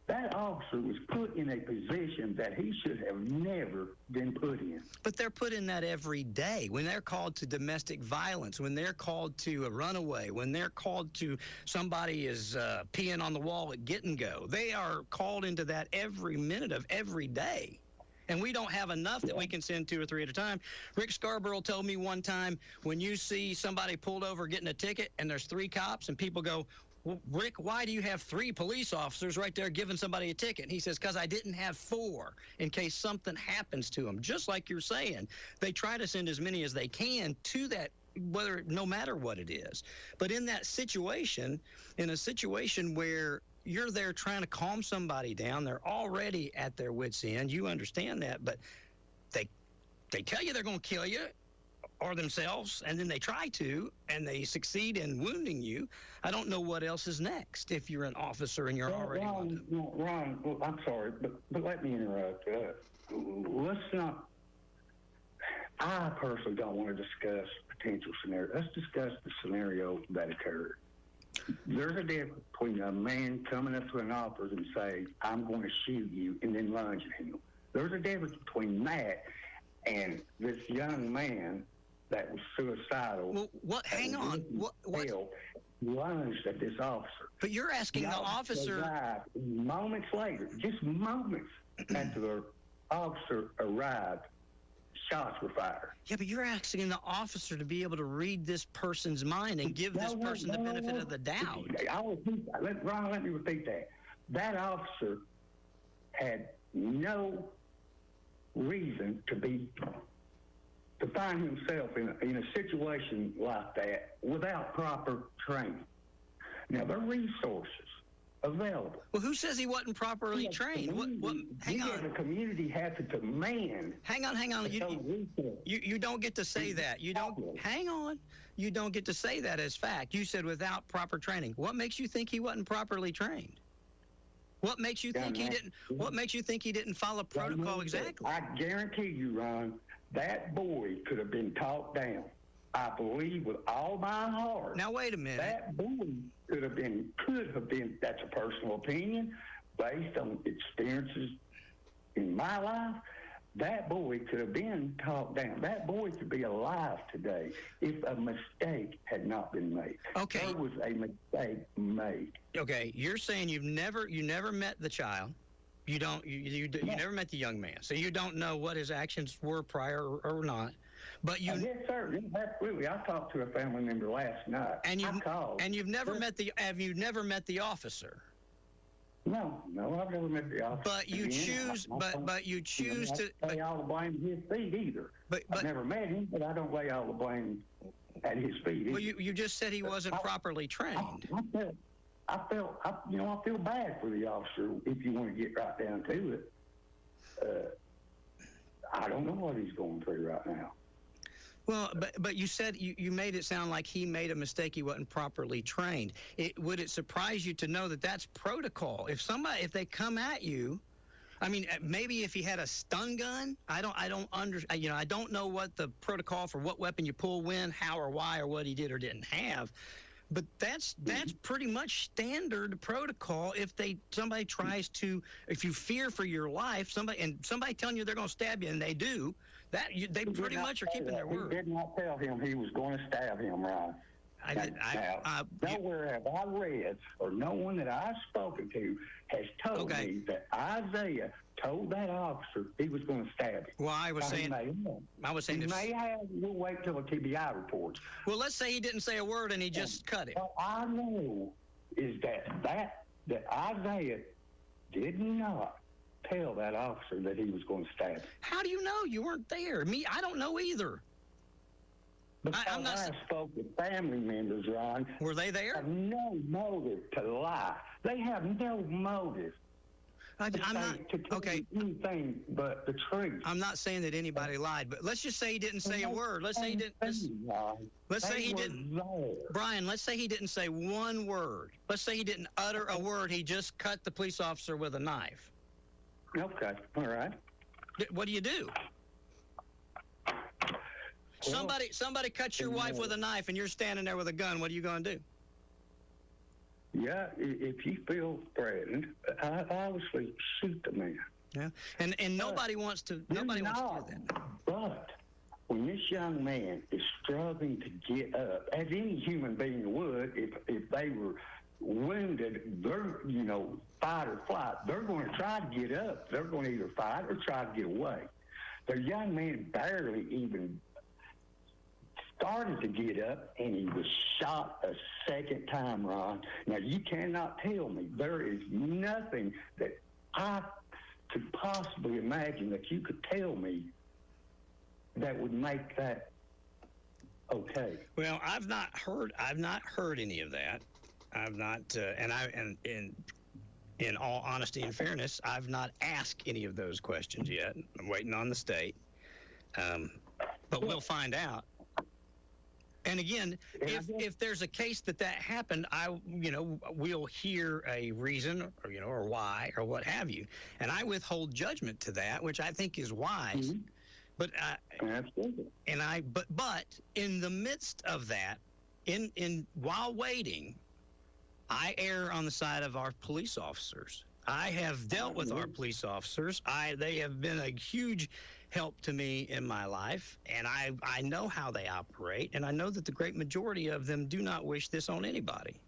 That officer was put in a position that he should have never been put in. But they're put in that every day. When they're called to domestic violence, when they're called to a runaway, when they're called to somebody is peeing on the wall at Get and Go, they are called into that every minute of every day. And we don't have enough that we can send 2 or 3 at a time. Rick Scarborough told me one time, when you see somebody pulled over getting a ticket and there's 3 cops and people go, "Well, Rick, why do you have 3 police officers right there giving somebody a ticket?" And he says, "Because I didn't have 4 in case something happens to them." Just like you're saying, they try to send as many as they can to that, no matter what it is. But in that situation, in a situation where you're there trying to calm somebody down, they're already at their wits' end. You understand that, but they tell you they're going to kill you or themselves, and then they try to, and they succeed in wounding you. I don't know what else is next if you're an officer and you're already wounded. Ron, I'm sorry, but let me interrupt. Let's not. I personally don't want to discuss potential scenarios. Let's discuss the scenario that occurred. There's a difference between a man coming up to an officer and saying, "I'm going to shoot you," and then lunging him. There's a difference between that and this young man that was suicidal. Well, hang on. What? Lunged at this officer. But you're asking the officer. Moments later, just moments after the officer arrived, shots were fired. Yeah, but you're asking the officer to be able to read this person's mind and give this person the benefit of the doubt. Ron, let me repeat that. That officer had no reason to find himself in a situation like that without proper training. Now, there are resources available. Well, who says he wasn't properly trained? Hang on. The community had to demand. Hang on. You don't get to say that. You don't. Hang on. You don't get to say that as fact. You said without proper training. What makes you think he wasn't properly trained? What makes you think he didn't? What makes you think he didn't follow protocol exactly? I guarantee you, Ron, that boy could have been talked down. I believe with all my heart. Now wait a minute. That boy could have been. That's a personal opinion, based on experiences in my life. That boy could have been talked down. That boy could be alive today if a mistake had not been made. Okay. There was a mistake made. Okay, you're saying you never met the child. You never met the young man, so you don't know what his actions were prior or not. But you. Yes, sir. Absolutely. I talked to a family member last night. And I called. And you've never met the. Have you never met the officer? No, I've never met the officer. But you choose. But you choose to. I don't lay all the blame at his feet either. But I've never met him, but I don't lay all the blame at his feet. Well, you just said he wasn't properly trained. I feel bad for the officer if you want to get right down to it. I don't know what he's going through right now. Well, but you said you made it sound like he made a mistake. He wasn't properly trained. Would it surprise you to know that that's protocol? If they come at you, I mean, maybe if he had a stun gun, I don't know what the protocol for what weapon you pull when, how or why or what he did or didn't have. But that's pretty much standard protocol. If somebody tries to, if you fear for your life, somebody telling you they're going to stab you, and they do, they pretty much are keeping their word. He did not tell him he was going to stab him, Ron. Nowhere have I read, or no one that I've spoken to has told me that Isaiah told that officer he was going to stab him. Well, I was saying he may have. We'll wait till the TBI reports. Well, let's say he didn't say a word and he just cut it. What I know is that Isaiah did not tell that officer that he was going to stab him. How do you know? You weren't there. I don't know either. Because I spoke with family members, Ron. Were they there? Have no motive to lie. They have no motive. Anything but the truth. I'm not saying that anybody lied, but let's just say he didn't say a word. Let's say he didn't. Let's say he didn't. Brian, let's say he didn't say one word. Let's say he didn't utter a word. He just cut the police officer with a knife. Okay. All right. What do you do? Somebody cuts your wife with a knife, and you're standing there with a gun. What are you going to do? Yeah, if you feel threatened, I obviously shoot the man. Yeah, and nobody wants to. Nobody wants to do that. But when this young man is struggling to get up, as any human being would, if they were wounded, they're fight or flight. They're going to try to get up. They're going to either fight or try to get away. The young man barely even started to get up, and he was shot a second time, Ron. Now, you cannot tell me there is nothing that I could possibly imagine that you could tell me that would make that okay. Well, I've not heard any of that. I've not, and in all honesty and fairness, I've not asked any of those questions yet. I'm waiting on the state, but we'll find out. And again, if there's a case that happened, we'll hear a reason or why or what have you, and I withhold judgment to that, which I think is wise. Mm-hmm. But absolutely. But in the midst of that, while waiting, I err on the side of our police officers. I have dealt with our police officers. They have been a huge help to me in my life, and I know how they operate, and I know that the great majority of them do not wish this on anybody.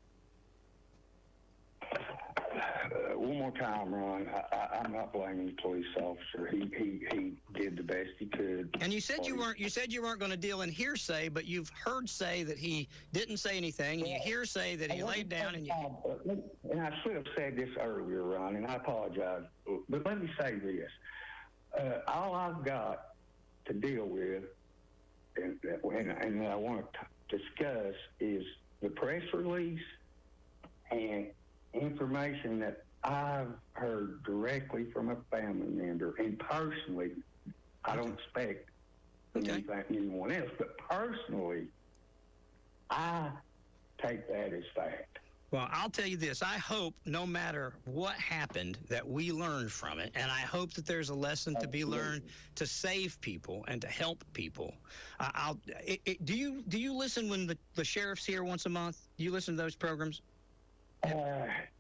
One more time, Ron. I'm not blaming the police officer. He did the best he could. And you said you weren't going to deal in hearsay, but you've heard say that he didn't say anything, and you hear say that he laid down. And I should have said this earlier, Ron, and I apologize. But let me say this. All I've got to deal with, and I want to discuss, is the press release and information that I've heard directly from a family member. And personally, I don't expect anyone else, but personally, I take that as fact. Well, I'll tell you this. I hope no matter what happened that we learn from it, and I hope that there's a lesson to be learned to save people and to help people. Do you listen when the sheriff's here once a month? Do you listen to those programs?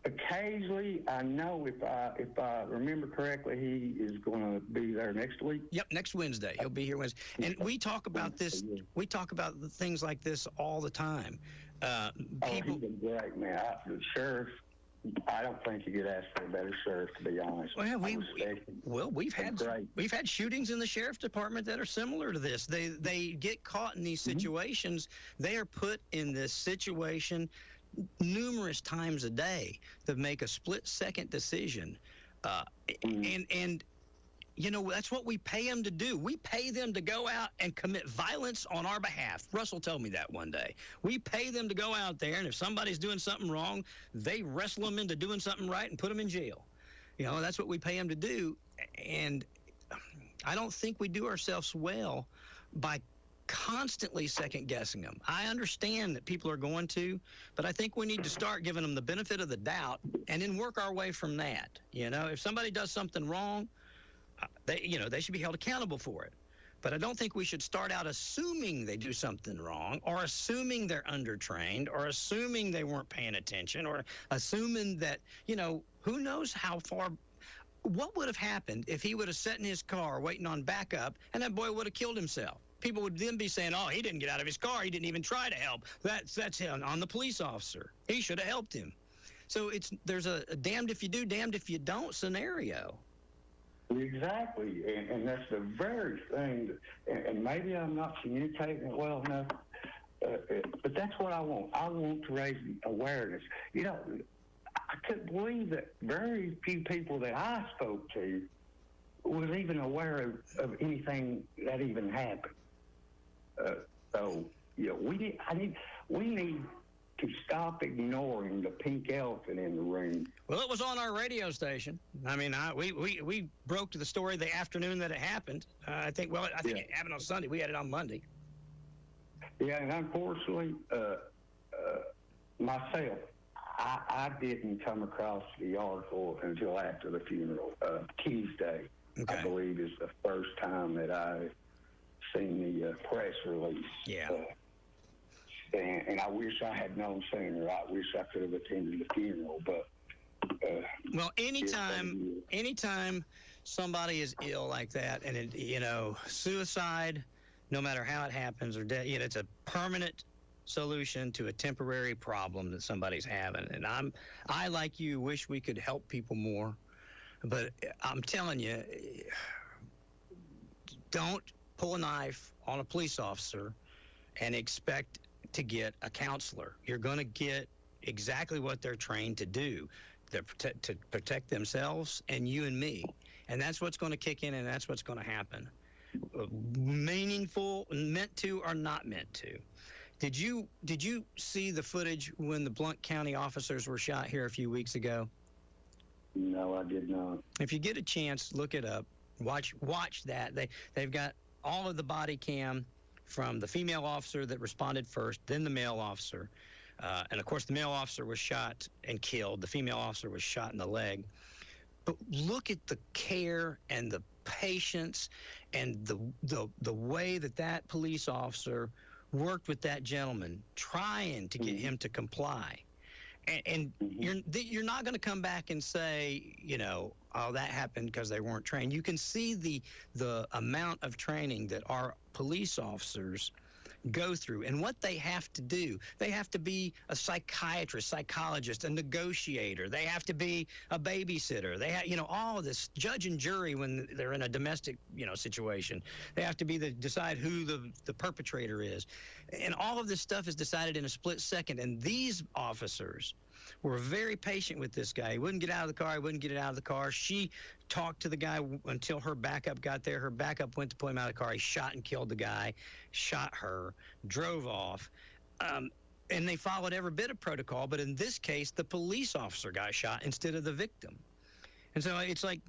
Occasionally. I know if I remember correctly, he is going to be there next week. Yep, next Wednesday. He'll be here Wednesday. And we talk about this. We talk about things like this all the time. He's been great, man. The sheriff, I don't think you could ask for a better sheriff, to be honest. Well, we've had shootings in the sheriff's department that are similar to this. They get caught in these situations. They are put in this situation numerous times a day to make a split-second decision, and that's what we pay them to do. We pay them to go out and commit violence on our behalf. Russell told me that one day. We pay them to go out there, and if somebody's doing something wrong, they wrestle them into doing something right and put them in jail. That's what we pay them to do, and I don't think we do ourselves well by constantly second-guessing them. I understand that people are going to, but I think we need to start giving them the benefit of the doubt and then work our way from that. If somebody does something wrong, they should be held accountable for it. But I don't think we should start out assuming they do something wrong, or assuming they're undertrained, or assuming they weren't paying attention, or assuming that, who knows how far. What would have happened if he would have sat in his car waiting on backup and that boy would have killed himself? People would then be saying, oh, he didn't get out of his car. He didn't even try to help. That's him on the police officer. He should have helped him. So there's a damned if you do, damned if you don't scenario. Exactly, and that's the very thing, and maybe I'm not communicating it well enough, but that's what I want. I want to raise awareness. I couldn't believe that very few people that I spoke to was even aware of anything that even happened. We need to stop ignoring the pink elephant in the room. Well, it was on our radio station. I mean, we broke to the story the afternoon that it happened. I think it happened on Sunday. We had it on Monday. Yeah, and unfortunately, myself, I didn't come across the article until after the funeral. Tuesday, I believe, is the first time that I've seen the press release. Yeah. And I wish I had known sooner. I wish I could have attended the funeral, but... well, anytime somebody is ill like that, and suicide, no matter how it happens, or death, it's a permanent solution to a temporary problem that somebody's having. And I, like you, wish we could help people more, but I'm telling you, don't pull a knife on a police officer and expect to get a counselor. You're going to get exactly what they're trained to do, to protect themselves and you and me. And that's what's going to kick in, and that's what's going to happen. Meaningful, meant to or not meant to. Did you see the footage when the Blount County officers were shot here a few weeks ago? No, I did not. If you get a chance, look it up. Watch that. They've got all of the body cam from the female officer that responded first, then the male officer. And, of course, the male officer was shot and killed. The female officer was shot in the leg. But look at the care and the patience and the way that police officer worked with that gentleman, trying to get him to comply. And you're not going to come back and say, oh, that happened because they weren't trained. You can see the amount of training that our police officers go through and what they have to do. They have to be a psychiatrist, psychologist, a negotiator. They have to be a babysitter. They have, all of this, judge and jury when they're in a domestic, situation. They have to decide who the perpetrator is. And all of this stuff is decided in a split second. And these officers were very patient with this guy. He wouldn't get out of the car. He wouldn't get out of the car. She talked to the guy until her backup got there. Her backup went to pull him out of the car. He shot and killed the guy, shot her, drove off. And they followed every bit of protocol. But in this case, the police officer got shot instead of the victim. And so it's like,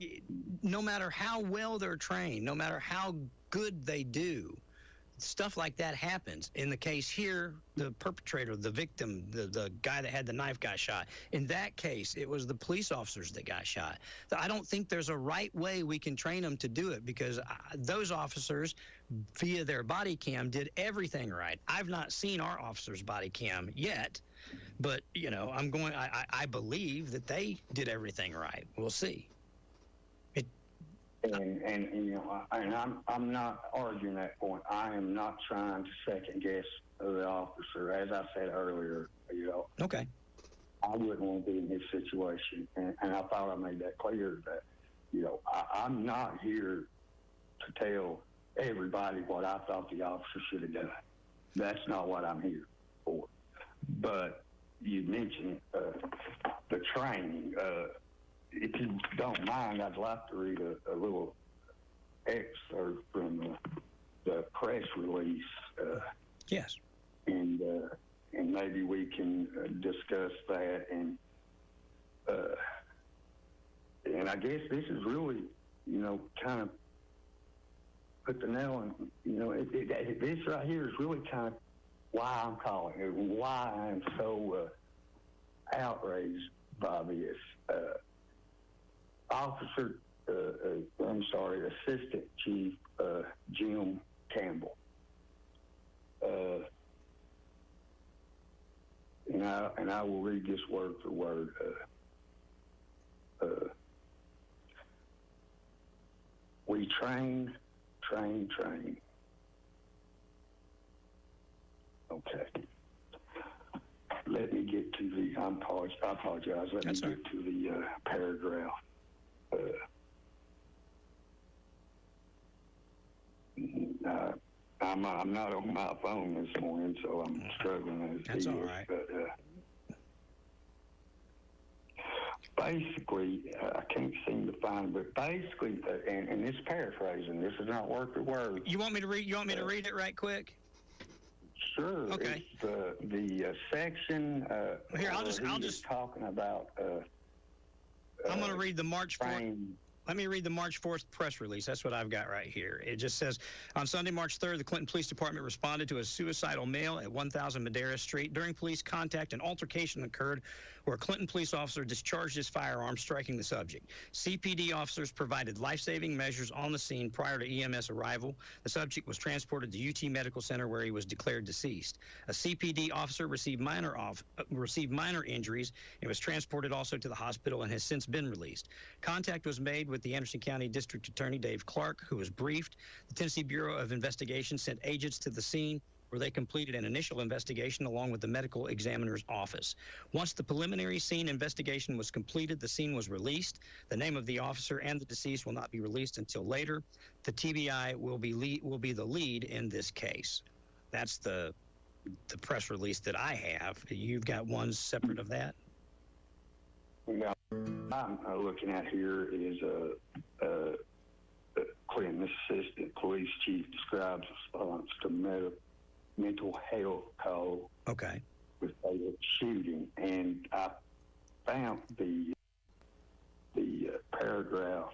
no matter how well they're trained, no matter how good they do, stuff like that happens. In the case here, the perpetrator, the victim, the guy that had the knife got shot. In that case, it was the police officers that got shot. I don't think there's a right way we can train them to do it, because those officers, via their body cam, did everything right. I've not seen our officers' body cam yet, but, I believe that they did everything right. We'll see. And I'm not arguing that point. I am not trying to second guess the officer. As I said earlier, Okay. I wouldn't want to be in his situation, and I thought I made that clear that, I'm not here to tell everybody what I thought the officer should have done. That's not what I'm here for. But you mentioned the training. If you don't mind, I'd like to read a little excerpt from the press release. Yes. And maybe we can discuss that. And I guess this is really, kind of put the nail in. This right here is really kind of why I'm calling it, why I'm so outraged by this. Assistant Chief Jim Campbell. And I will read this word for word. We train. Okay. Let me get to the, I apologize. Let me get to the paragraph. I'm not on my phone this morning, so I'm struggling as That's all right. But basically, I can't seem to find. But basically, and this paraphrasing. This is not word for word. You want me to read? You want me to read it right quick? Sure. Okay. It's the section. Here, I'll just talking about. I'm going to read the March 4th. Train. Let me read the March 4th press release. That's what I've got right here. It just says, on Sunday, March 3rd, the Clinton Police Department responded to a suicidal male at 1000 Madera Street. During police contact, an altercation occurred where a Clinton police officer discharged his firearm, striking the subject. CPD officers provided life-saving measures on the scene prior to EMS arrival. The subject was transported to UT Medical Center, where he was declared deceased. A CPD officer received minor injuries and was transported also to the hospital and has since been released. Contact was made with the Anderson County District Attorney Dave Clark, who was briefed. The Tennessee Bureau of Investigation sent agents to the scene, where they completed an initial investigation along with the medical examiner's office. Once the preliminary scene investigation was completed, the scene was released. The name of the officer and the deceased will not be released until later. The TBI will be the lead in this case. That's the press release that I have. You've got one separate of that? Now, I'm looking at here is Clinton Assistant Police Chief describes response to mental health call. Okay. With a shooting, and I found the paragraph